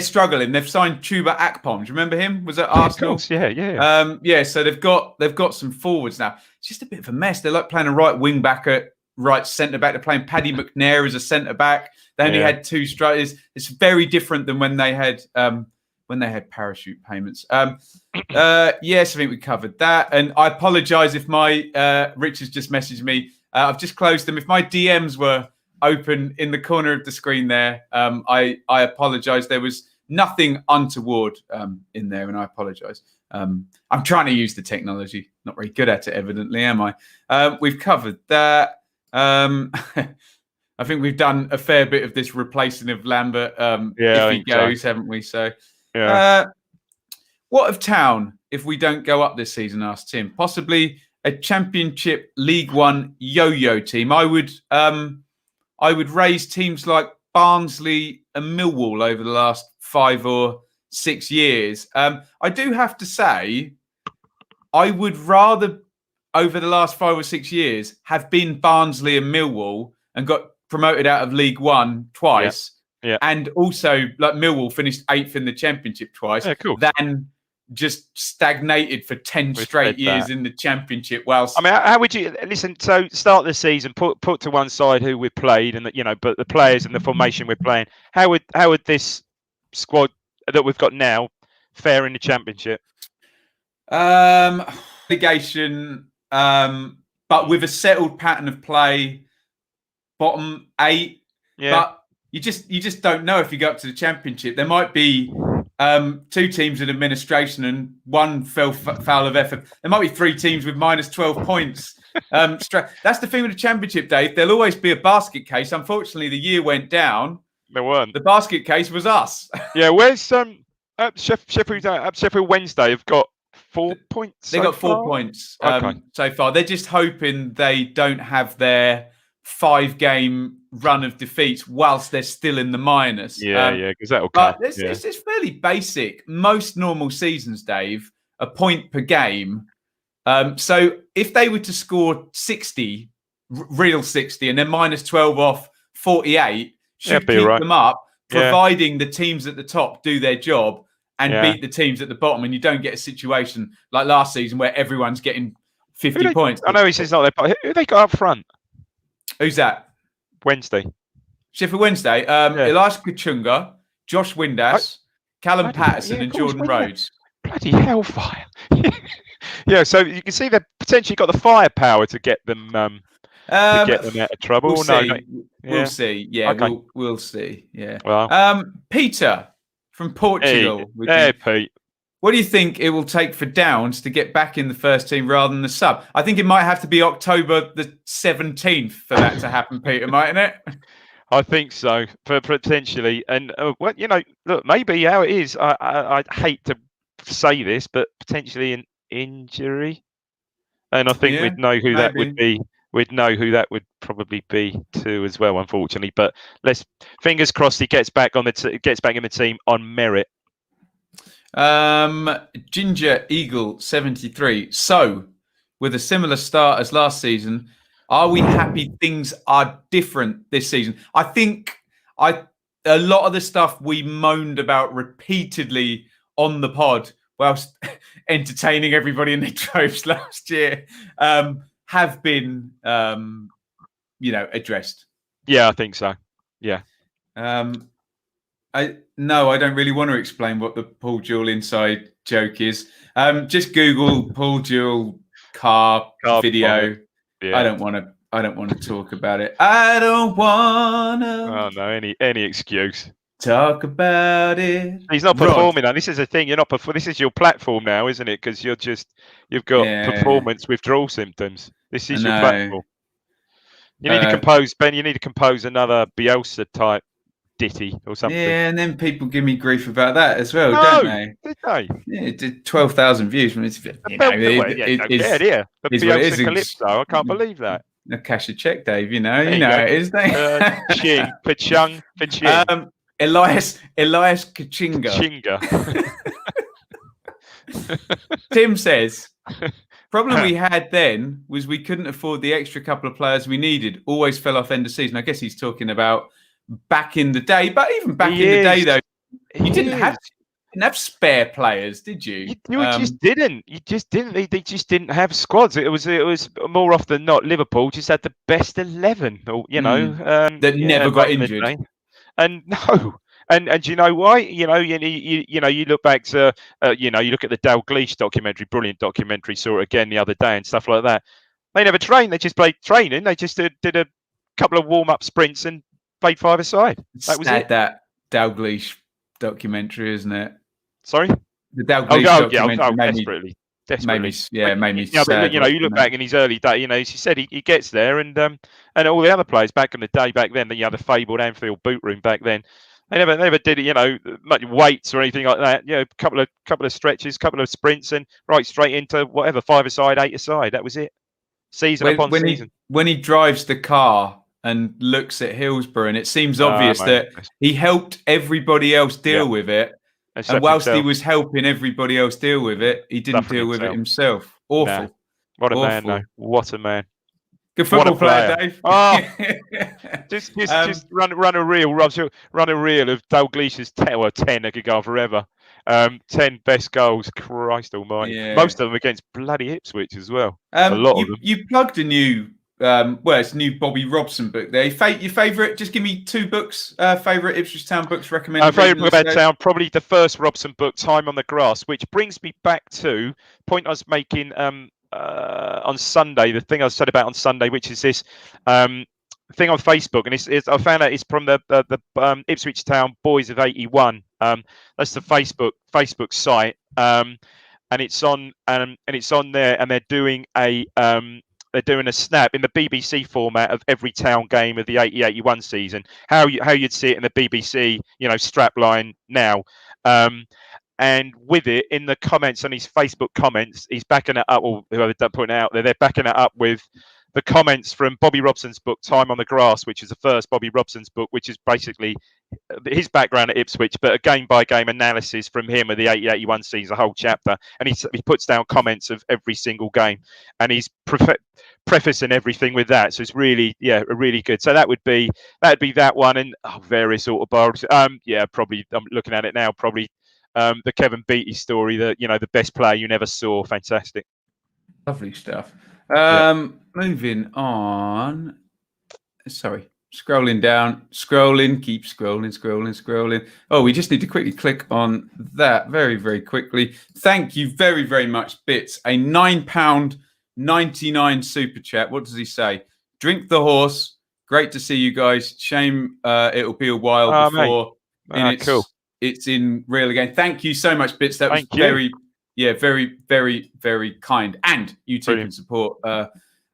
struggling. They've signed Chuba Akpom. Do you remember him? Was at Arsenal? Of course, yeah. So they've got some forwards now. It's just a bit of a mess. They're like playing a right wing back at right centre back. They're playing Paddy McNair as a centre back. They only had 2 strikers. It's very different than when they had parachute payments. Yes, I think we covered that. And I apologise if my Rich has just messaged me. I've just closed them. If my DMs were open in the corner of the screen there, I apologise. There was nothing untoward in there, and I apologise. I'm trying to use the technology. Not very good at it, evidently, am I? We've covered that. I think we've done a fair bit of this replacing of Lambert if he goes, haven't we? So, what of Town if we don't go up this season? Asked Tim. Possibly a Championship League One yo-yo team. I would raise teams like Barnsley and Millwall over the last 5 or 6 years. I do have to say, I would rather over the last 5 or 6 years have been Barnsley and Millwall and got promoted out of League One twice, and also like Millwall finished 8th in the Championship twice, than just stagnated for 10 straight years in the Championship. Whilst how would you listen? So start the season, put to one side who we played, and but the players and the formation we're playing. How would this squad that we've got now fare in the Championship? Relegation, but with a settled pattern of play. Bottom 8, but you just don't know if you go up to the Championship. There might be 2 teams in administration and 1 foul of effort. There might be 3 teams with minus 12 points. That's the thing with the Championship, Dave. There'll always be a basket case. Unfortunately, the year went down. There weren't. The basket case was us. Yeah, where's Sheffield Wednesday have got 4 points. They got 4 points so far. They're just hoping they don't have their 5-game run of defeats whilst they're still in the minus. Because that'll come. But it's fairly basic. Most normal seasons, Dave, a point per game. So if they were to score 60, real 60, and then minus 12 off 48, should keep them up, providing the teams at the top do their job and beat the teams at the bottom, and you don't get a situation like last season where everyone's getting 50 points. I know he says not there, but who they got up front? Who's that? Wednesday. Sheffield Wednesday. Elias Kachunga, Josh Windass, Callum Patterson, and Jordan Rhodes. Bloody hellfire! Yeah, so you can see they've potentially got the firepower to get them out of trouble. We'll see. We'll see. Yeah, okay. we'll see. Yeah. Well. Peter from Portugal. Hey, Pete. What do you think it will take for Downs to get back in the first team rather than the sub? I think it might have to be October the 17th for that to happen, Peter, mightn't it? I think so, potentially. And, look, maybe how it is, I hate to say this, but potentially an injury. And I think we'd know who that would be. We'd know who that would probably be too as well, unfortunately. But let's fingers crossed he gets back in the team on merit. Ginger Eagle 73. So, with a similar start as last season, are we happy things are different this season? I think a lot of the stuff we moaned about repeatedly on the pod whilst entertaining everybody in their droves last year have been addressed. Yeah, I think so. Yeah. I don't really want to explain what the Paul Jewell inside joke is. Just Google Paul Jewell car video. Yeah. I don't want to talk about it. I don't want to. Oh no, any excuse. Talk about it. He's not performing now. This is the thing. You're not This is your platform now, isn't it? Because you've got performance withdrawal symptoms. This is your platform. You need to compose, Ben. You need to compose another Bielsa type ditty or something. Yeah, and then people give me grief about that as well, don't they? Did they? Yeah, it did 12,000 views. It's The Bielsa Calypso. I can't believe that. A cash a check, Dave. You know it is, Dave. Pachung. Elias Kachinga. Tim says, problem we had then was we couldn't afford the extra couple of players we needed. Always fell off end of season. I guess he's talking about back in the day, but even back in the day, though, you didn't have spare players, did you? You just didn't. You just didn't. They just didn't have squads. It was more often than not Liverpool just had the best 11, or that never got injured. And no. And you know why? You look back to you look at the Dalglish documentary, brilliant documentary. Saw it again the other day and stuff like that. They never trained. They just played training. They just did a couple of warm-up sprints and played five-a-side. That was it. That Dalglish documentary, isn't it? Sorry, the Dalglish documentary. Desperately. Made me sad. But, you look back in his early day. He said he gets there, and all the other players back in the day, back then, the fabled Anfield boot room back then. They never did it, much weights or anything like that. A couple of stretches, couple of sprints, and right straight into whatever 5-a-side, 8-a-side. That was it. Season upon season. When he drives the car and looks at Hillsborough, and it seems obvious that he helped everybody else deal with it, and whilst he was helping everybody else deal with it, he didn't deal with it himself. Awful. Nah. What a man, though. What a man. Good football player, Dave. Oh, just run a reel. Run a reel of Dalglish's 10. They could go on forever. 10 best goals. Christ Almighty. Yeah. Most of them against bloody Ipswich as well. A lot of them. You plugged a new, it's a new Bobby Robson book there. Your favourite? Just give me 2 books. Favourite Ipswich Town books recommended. Favourite book about town, probably the first Robson book, Time on the Grass, which brings me back to point I was making. On Sunday, the thing I said about on Sunday, which is this thing on Facebook, and I found out it's from the Ipswich Town Boys of 81. That's the Facebook site, and it's on there, and they're doing a snap in the BBC format of every town game of the 80-81 season. How you'd see it in the BBC, strapline now. And with it, in the comments on his Facebook comments, he's backing it up, or whoever put it out there, they're backing it up with the comments from Bobby Robson's book, Time on the Grass, which is the first Bobby Robson's book, which is basically his background at Ipswich, but a game-by-game analysis from him of the 80-81 season, a whole chapter. And he puts down comments of every single game. And he's prefacing everything with that. So it's really, really good. So that'd be that one, and various autobiographies. Probably, I'm looking at it now, probably the Kevin Beattie story, the best player you never saw. Fantastic. Lovely stuff. Yeah. Moving on. Sorry. Scrolling down, keep scrolling. Oh, we just need to quickly click on that very, very quickly. Thank you very, very much, Bits. A £9.99 super chat. What does he say? Drink the horse. Great to see you guys. Shame it'll be a while before Cool. it's in real again. Thank you so much, Bits. That was very, very, very kind. And you too can support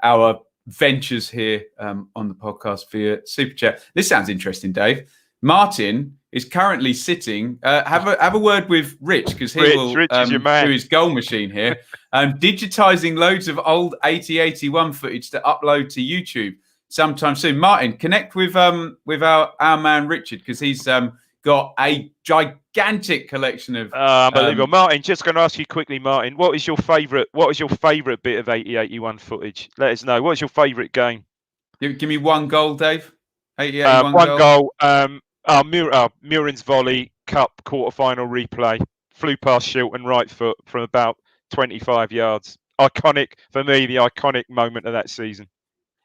our ventures here on the podcast via super chat. This sounds interesting, Dave. Martin is currently sitting. Have a word with Rich, because he will do his goal machine here. Digitizing loads of old 8081 footage to upload to YouTube sometime soon. Martin, connect with our man Richard, because he's got a gigantic collection of unbelievable. Martin, just going to ask you quickly, Martin, what was your favourite bit of 8081 footage? Let us know. What's your favourite game? Give me one goal, Dave. 8081 one goal. Murin's volley, cup quarter-final replay, flew past Shilton right foot from about 25 yards. Iconic for me, the iconic moment of that season.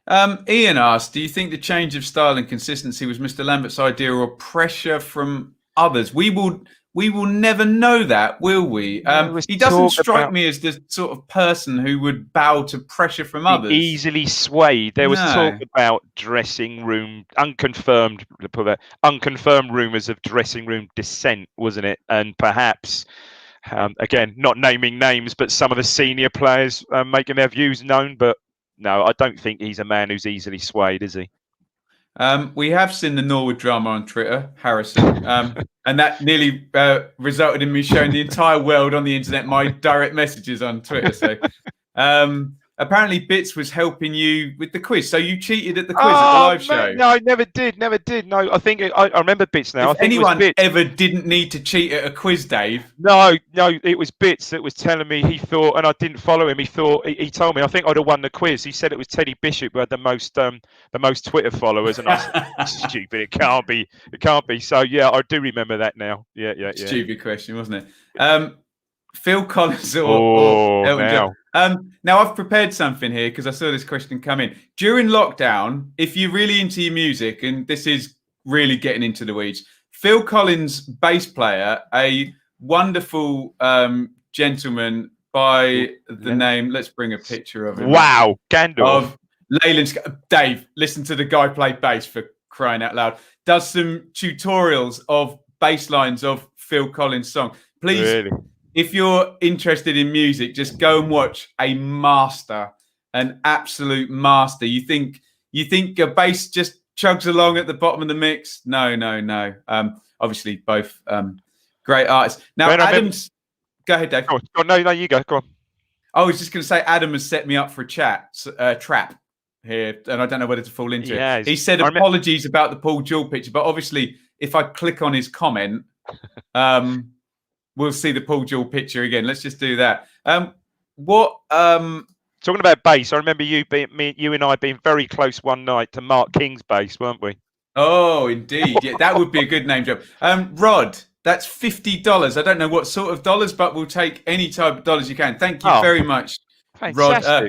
Ian asked, do you think the change of style and consistency was Mr. Lambert's idea or pressure from others? We will never know that, will we? He doesn't strike me as the sort of person who would bow to pressure from others. Easily swayed. There was talk about dressing room, unconfirmed rumours of dressing room dissent, wasn't it? And perhaps, again, not naming names, but some of the senior players making their views known. But no, I don't think he's a man who's easily swayed, is he? We have seen the Norwood drama on Twitter, Harrison, and that nearly resulted in me showing the entire world on the internet my direct messages on Twitter. So apparently Bits was helping you with the quiz. So you cheated at the quiz at the live show? No, I never did. No, I think I remember Bits now. If anyone ever didn't need to cheat at a quiz, Dave? No, it was Bits that was telling me he thought, and I didn't follow him. He told me I think I'd have won the quiz. He said it was Teddy Bishop who had the most Twitter followers, and I said, stupid. It can't be. So yeah, I do remember that now. Yeah. Stupid question, wasn't it? Phil Collins or Elton John? Now I've prepared something here because I saw this question come in. During lockdown, if you're really into your music, and this is really getting into the weeds, Phil Collins, bass player, a wonderful gentleman by the name, let's bring a picture of him. Wow, Gandalf. Of Leyland. Dave, listen to the guy play bass, for crying out loud. Does some tutorials of bass lines of Phil Collins' song. Please. Really? If you're interested in music, just go and watch a master, an absolute master. You think a bass just chugs along at the bottom of the mix? No. Obviously, both great artists. Now, Adam's... Go ahead, Dave. Oh, no, you go. Go on. I was just going to say, Adam has set me up for a trap here, and I don't know whether to fall into it. He said apologies about the Paul Jewell picture, but obviously, if I click on his comment... we'll see the Paul Jewell picture again. Let's just do that. Talking about bass, I remember you and I being very close one night to Mark King's bass, weren't we? Oh, indeed. Yeah, that would be a good name drop. Rod, that's $50. I don't know what sort of dollars, but we'll take any type of dollars you can. Thank you very much, fantastic. Rod.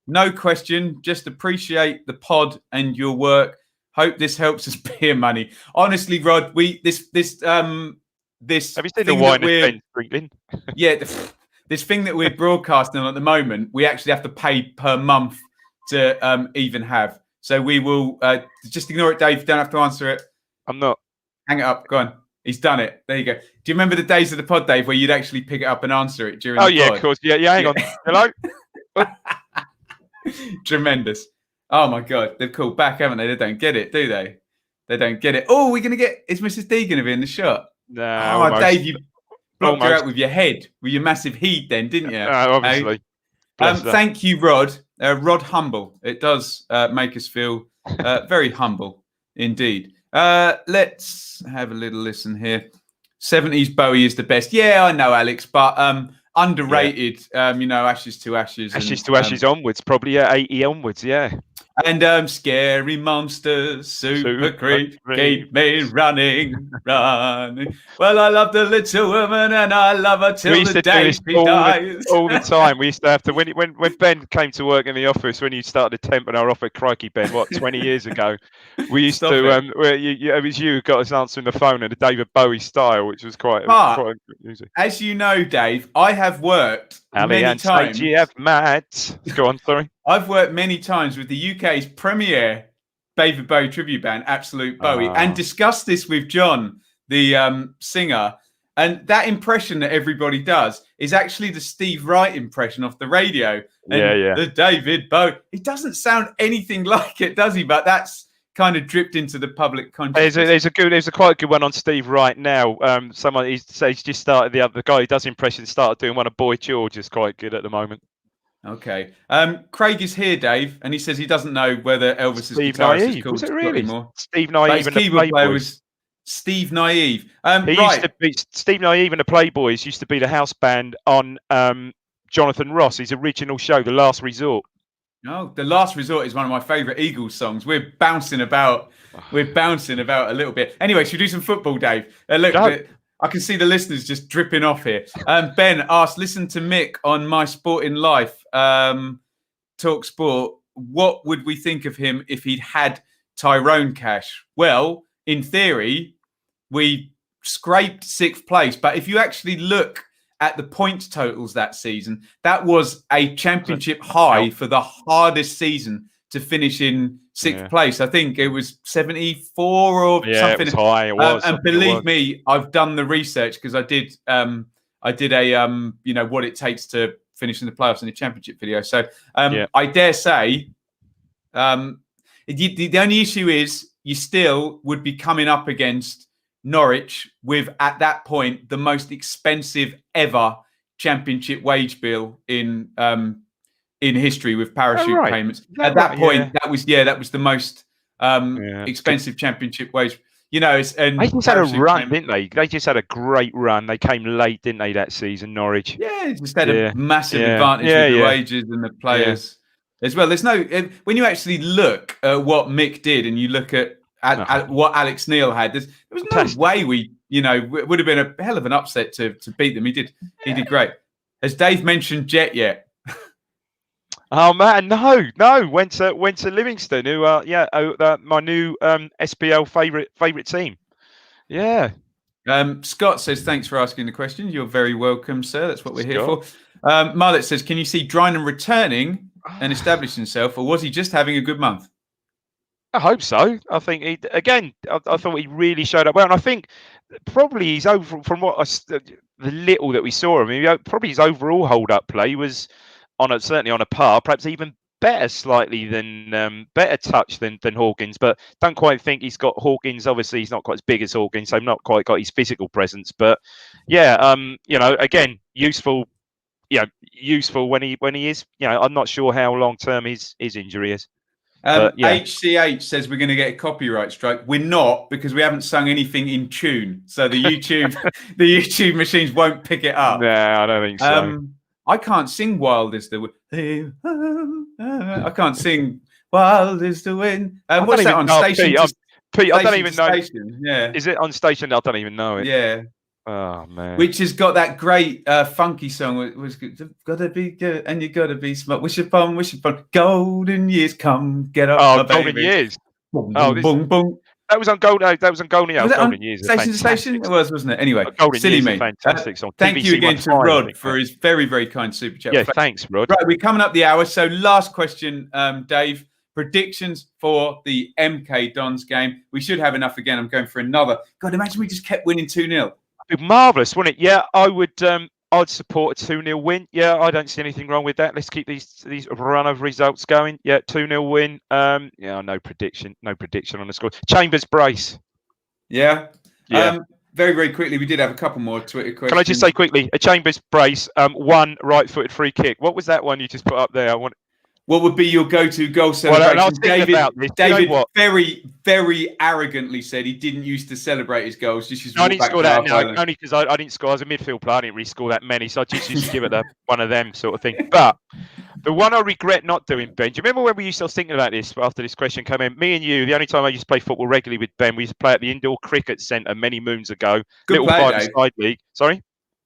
No question. Just appreciate the pod and your work. Hope this helps us beer money. Honestly, Rod, have you seen the wine and drinking? Yeah, this thing that we're broadcasting at the moment, we actually have to pay per month to even have. So we will just ignore it, Dave. You don't have to answer it. I'm not. Hang it up. Go on. He's done it. There you go. Do you remember the days of the pod, Dave, where you'd actually pick it up and answer it during the pod? Oh, yeah, of course. Yeah, hang on. Hello? Tremendous. Oh, my God. They've called back, haven't they? They don't get it, do they? They don't get it. Oh, we're going to get... Is Mrs. D going to be in the shot? No, Dave, you blocked her out with your head, with your massive heat then, didn't you? No, obviously. Thank you, Rod. Rod Humble. It does make us feel very humble indeed. Let's have a little listen here. 70s Bowie is the best. Yeah, I know, Alex, but underrated, Ashes to Ashes. Ashes to Ashes onwards, probably 80 onwards, yeah. And scary monsters, super creep, keep me running. Well, I love the little woman, and I love her till the day she dies. all the time. We used to have to when Ben came to work in the office, when you started temp in our office, crikey Ben, what 20 years ago, we used to it was you who got us answering the phone in the David Bowie style, which was quite music. As you know, Dave, I have worked many times. Go on, sorry. I've worked many times with the UK's premier David Bowie tribute band, Absolute Bowie, and discussed this with John, the singer. And that impression that everybody does is actually the Steve Wright impression off the radio. And the David Bowie. It doesn't sound anything like it, does he? But that's kind of dripped into the public consciousness. There's a quite good one on Steve Wright now. Someone he's just started, the guy who does impressions started doing one of Boy George, is quite good at the moment. Okay. Craig is here, Dave, and he says he doesn't know whether Elvis's guitarist is called Scott anymore. Steve Naive and the keyboard player Playboys. was Steve Naive. Used to be Steve Naive and the Playboys used to be the house band on Jonathan Ross, his original show, The Last Resort. No, The Last Resort is one of my favourite Eagles songs. We're bouncing about a little bit. Anyway, should we do some football, Dave? Look, I can see the listeners just dripping off here. Ben asked, listen to Mick on My Sporting Life, Talk Sport. What would we think of him if he'd had Tyrone cash? Well, in theory, we scraped 6th place. But if you actually look at the points totals that season, that was a championship high for the hardest season to finish in 6th place. I think it was 74 or something. It was high. It was. And believe me, I've done the research because I did a what it takes to finish in the playoffs in the championship video. So I dare say the only issue is you still would be coming up against Norwich with, at that point, the most expensive ever championship wage bill in history, with parachute payments. At that point, that was the most expensive championship wage. You know, and they just had a run, didn't they? They just had a great run. They came late, didn't they, that season, Norwich? Yeah, just had a massive advantage with the wages and the players as well. There's no, when you actually look at what Mick did and you look at what Alex Neil had, there was no way it would have been a hell of an upset to beat them. He did great. Has Dave mentioned Jet yet? Oh man, no. Went to Livingston, who my new SPL favourite team. Yeah. Scott says, thanks for asking the question. You're very welcome, sir. That's what we're here for. Marlet says, can you see Drynan returning and establishing himself, or was he just having a good month? I hope so. I think I thought he really showed up well, and I think probably he's over from the little that we saw of him. Probably his overall hold-up play was certainly on a par, perhaps even slightly better touch than Hawkins, but don't quite think he's got Hawkins. Obviously, he's not quite as big as Hawkins, so not quite got his physical presence. But again, useful. Useful when he is. I'm not sure how long term his injury is. HCH says we're going to get a copyright strike. We're not, because we haven't sung anything in tune, so the YouTube machines won't pick it up. No, I don't think so. I can't sing "Wild Is the Wind." I can't sing "Wild Is the Wind." What's that on station? Pete, I don't even know. Station. Yeah, is it on station? I don't even know it. Yeah. Oh man. Which has got that great funky song. It was gotta be good and you gotta be smart. Wish upon golden years come. Get up, my golden baby. Years. Boom, boom, boom. That was on Golden. That was on Golden. Was Golden Years. Station to Station. It was, wasn't it? Anyway, silly me. Fantastic song. Thank you again to Rod for his very, very kind super chat. Yeah, thanks, Rod. Right, we're coming up the hour. So last question, Dave. Predictions for the MK Dons game. We should have enough again. I'm going for another. God, imagine we just kept winning 2-0. Be marvellous, wouldn't it? Yeah, I would. I'd support a 2-0 win. Yeah, I don't see anything wrong with that. Let's keep these run of results going. Yeah, 2-0 win. No prediction on the score. Chambers brace. Yeah. Very, very quickly, we did have a couple more Twitter questions. Can I just say quickly, a Chambers brace, one right-footed free kick. What was that one you just put up there? What would be your go-to goal celebration? Well, David very, very arrogantly said he didn't used to celebrate his goals. I didn't score that. No, only because I didn't score. As a midfield player, I didn't really score that many, so I just used to give it one of them sort of thing. But The one I regret not doing, Ben. Do you remember when we used to thinking about this after this question came in? Me and you, the only time I used to play football regularly with Ben, we used to play at the indoor cricket centre many moons ago. Good Little player, five-a-side league. Sorry?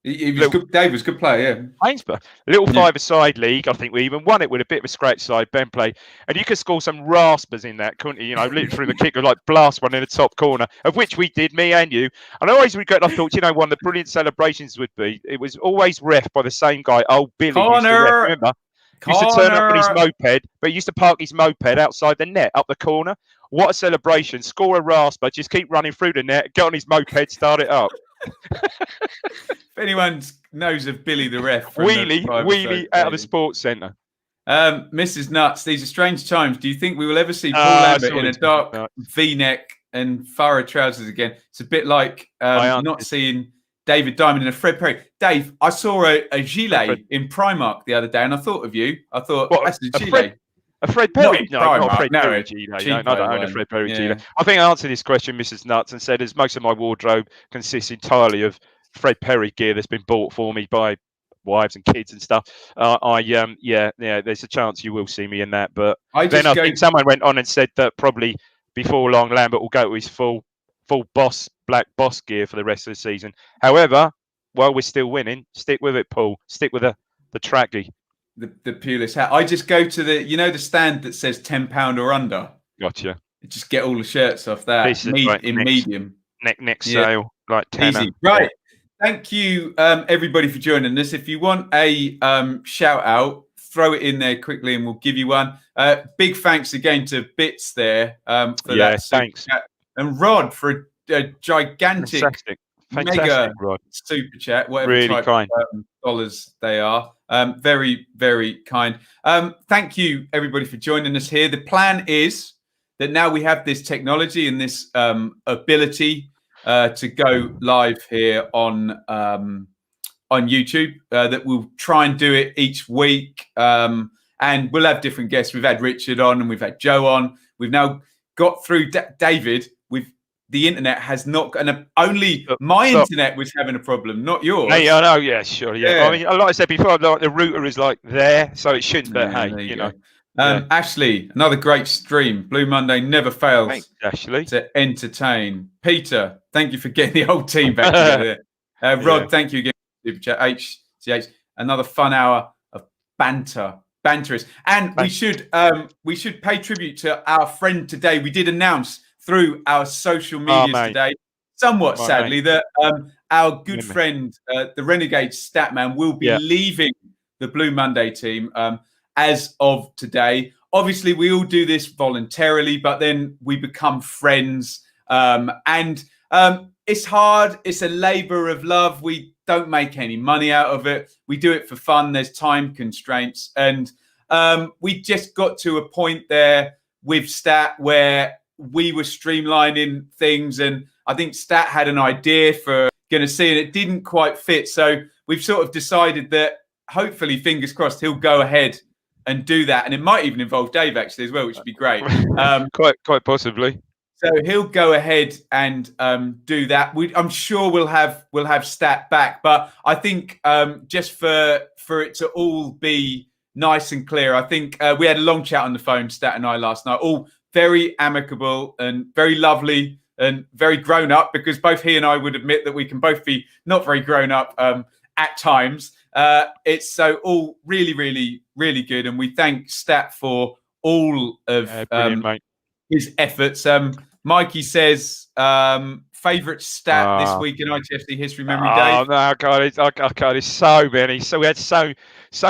He was good. Dave was a good player, yeah. Ainsborough. Little five-a-side league. I think we even won it with a bit of a scratch side. Ben played. And you could score some raspers in that, couldn't you? You know, literally the kicker, like blast one in the top corner, of which we did, me and you. And I always regret, I thought, you know, one of the brilliant celebrations would be, it was always ref by the same guy, old Billy. Used to ref, remember? Used to turn up on his moped, but he used to park his moped outside the net, up the corner. What a celebration. Score a rasper, just keep running through the net, get on his moped, start it up. If anyone knows of Billy the ref, wheelie out of the sports centre. Mrs. Nuts, these are strange times. Do you think we will ever see Paul Lambert in a dark V-neck and furrowed trousers again? It's a bit like not seeing David Diamond in a Fred Perry. Dave, I saw a gilet in Primark the other day, and I thought of you. I thought, that's a gilet. A Fred Perry? Not a Fred Perry gilet. No, I don't own a Fred Perry gilet. I think I answered this question, Mrs. Nuts, and said, as most of my wardrobe consists entirely of Fred Perry gear that's been bought for me by wives and kids and stuff. There's a chance you will see me in that. But I think someone went on and said that probably before long, Lambert will go to his full black boss gear for the rest of the season. However, while we're still winning, stick with it, Paul. Stick with the trackie. The Pulis hat. I just go to the stand that says £10 or under. Gotcha. Just get all the shirts off that medium. Next sale, like 10. Easy. Right. Thank you, everybody, for joining us. If you want a shout out, throw it in there quickly and we'll give you one. Big thanks again to Bits there for that. Thanks. And Rod for a gigantic, mega Rod. super chat, whatever really type kind. of dollars they are. Very, very kind. Thank you, everybody, for joining us here. The plan is that now we have this technology and this ability to go live here on YouTube, that we'll try and do it each week. And we'll have different guests. We've had Richard on and we've had Joe on. We've now got through David. The internet has not, and only my internet was having a problem, not yours. Hey, I know, yeah, sure, yeah. I mean, like I said before, the router is like there, so it shouldn't. But hey, you know. Ashley, another great stream. Blue Monday never fails. Thanks, Ashley, to entertain. Peter, thank you for getting the whole team back together. Rod, thank you again. Super chat. HCH, another fun hour of banterous. And we should pay tribute to our friend today. We did announce through our social medias today, somewhat sadly, that our good friend, the Renegade Statman, will be leaving the Blue Monday team as of today. Obviously, we all do this voluntarily, but then we become friends. And it's hard. It's a labor of love. We don't make any money out of it. We do it for fun. There's time constraints. And we just got to a point there with Stat where we were streamlining things. And I think Stat had an idea for going to see, and it didn't quite fit. So we've sort of decided that hopefully, fingers crossed, he'll go ahead and do that. And it might even involve Dave actually as well, which would be great. Quite possibly. So he'll go ahead and do that. I'm sure we'll have Stat back, but I think just for it to all be nice and clear, I think we had a long chat on the phone, Stat and I, last night. All very amicable and very lovely and very grown up, because both he and I would admit that we can both be not very grown up at times. It's so all really, really, really good, and we thank Stat for all of his efforts. Mikey says favourite stat this week in ITFC history memory. Dave? Oh no, God! It's so many. So we had so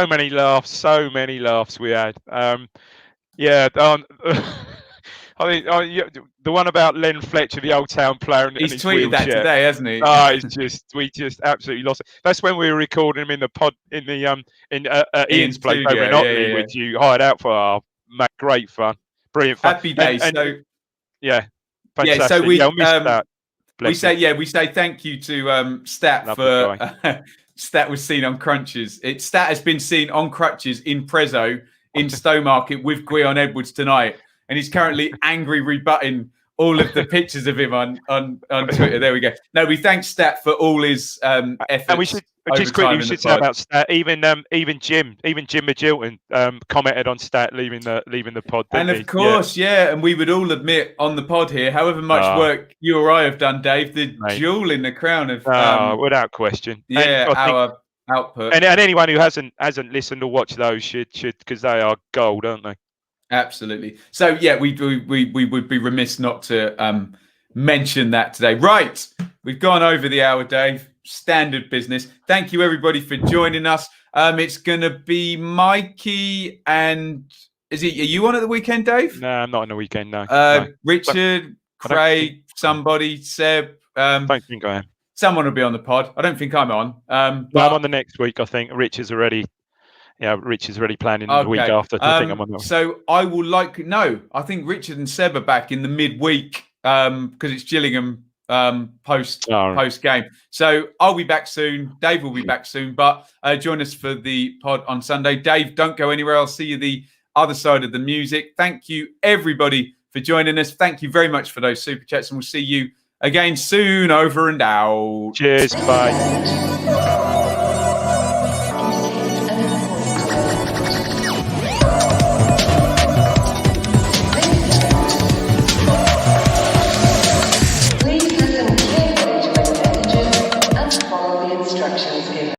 many laughs. We had. I mean, the one about Len Fletcher, the Old Town player, and he's tweeted that today, hasn't he? We just absolutely lost it. That's when we were recording him in the pod in Ian's place over in Otley, which you hired out for. Great fun, brilliant fun. Happy days. Fantastic. So we we say thank you to Stat for Stat was seen on crutches. Stat has been seen on crutches in Prezzo in Stowmarket with Guion Edwards tonight. And he's currently angry rebutting all of the pictures of him on Twitter. There we go. No, we thank Stat for all his efforts. And we should just quickly say about Stat. Even Jim Magilton commented on Stat leaving the pod. And of course, and we would all admit on the pod here, however much work you or I have done, Dave, the jewel in the crown of without question. Our output. And anyone who hasn't listened or watched those should because they are gold, aren't they? Absolutely. So we would be remiss not to mention that today. Right, we've gone over the hour, Dave. Standard business. Thank you everybody for joining us. It's gonna be Mikey and are you on at the weekend, Dave? No, I'm not on the weekend. No. Richard, Craig, somebody, Seb. I don't think I am. Someone will be on the pod. I don't think I'm on. But I'm on the next week. I think Rich is already planning the week after. I think I'm on. So I will I think Richard and Seb are back in the midweek because it's Gillingham post game. So I'll be back soon. Dave will be back soon. But join us for the pod on Sunday. Dave, don't go anywhere. I'll see you the other side of the music. Thank you everybody for joining us. Thank you very much for those super chats, and we'll see you again soon. Over and out. Cheers. Bye.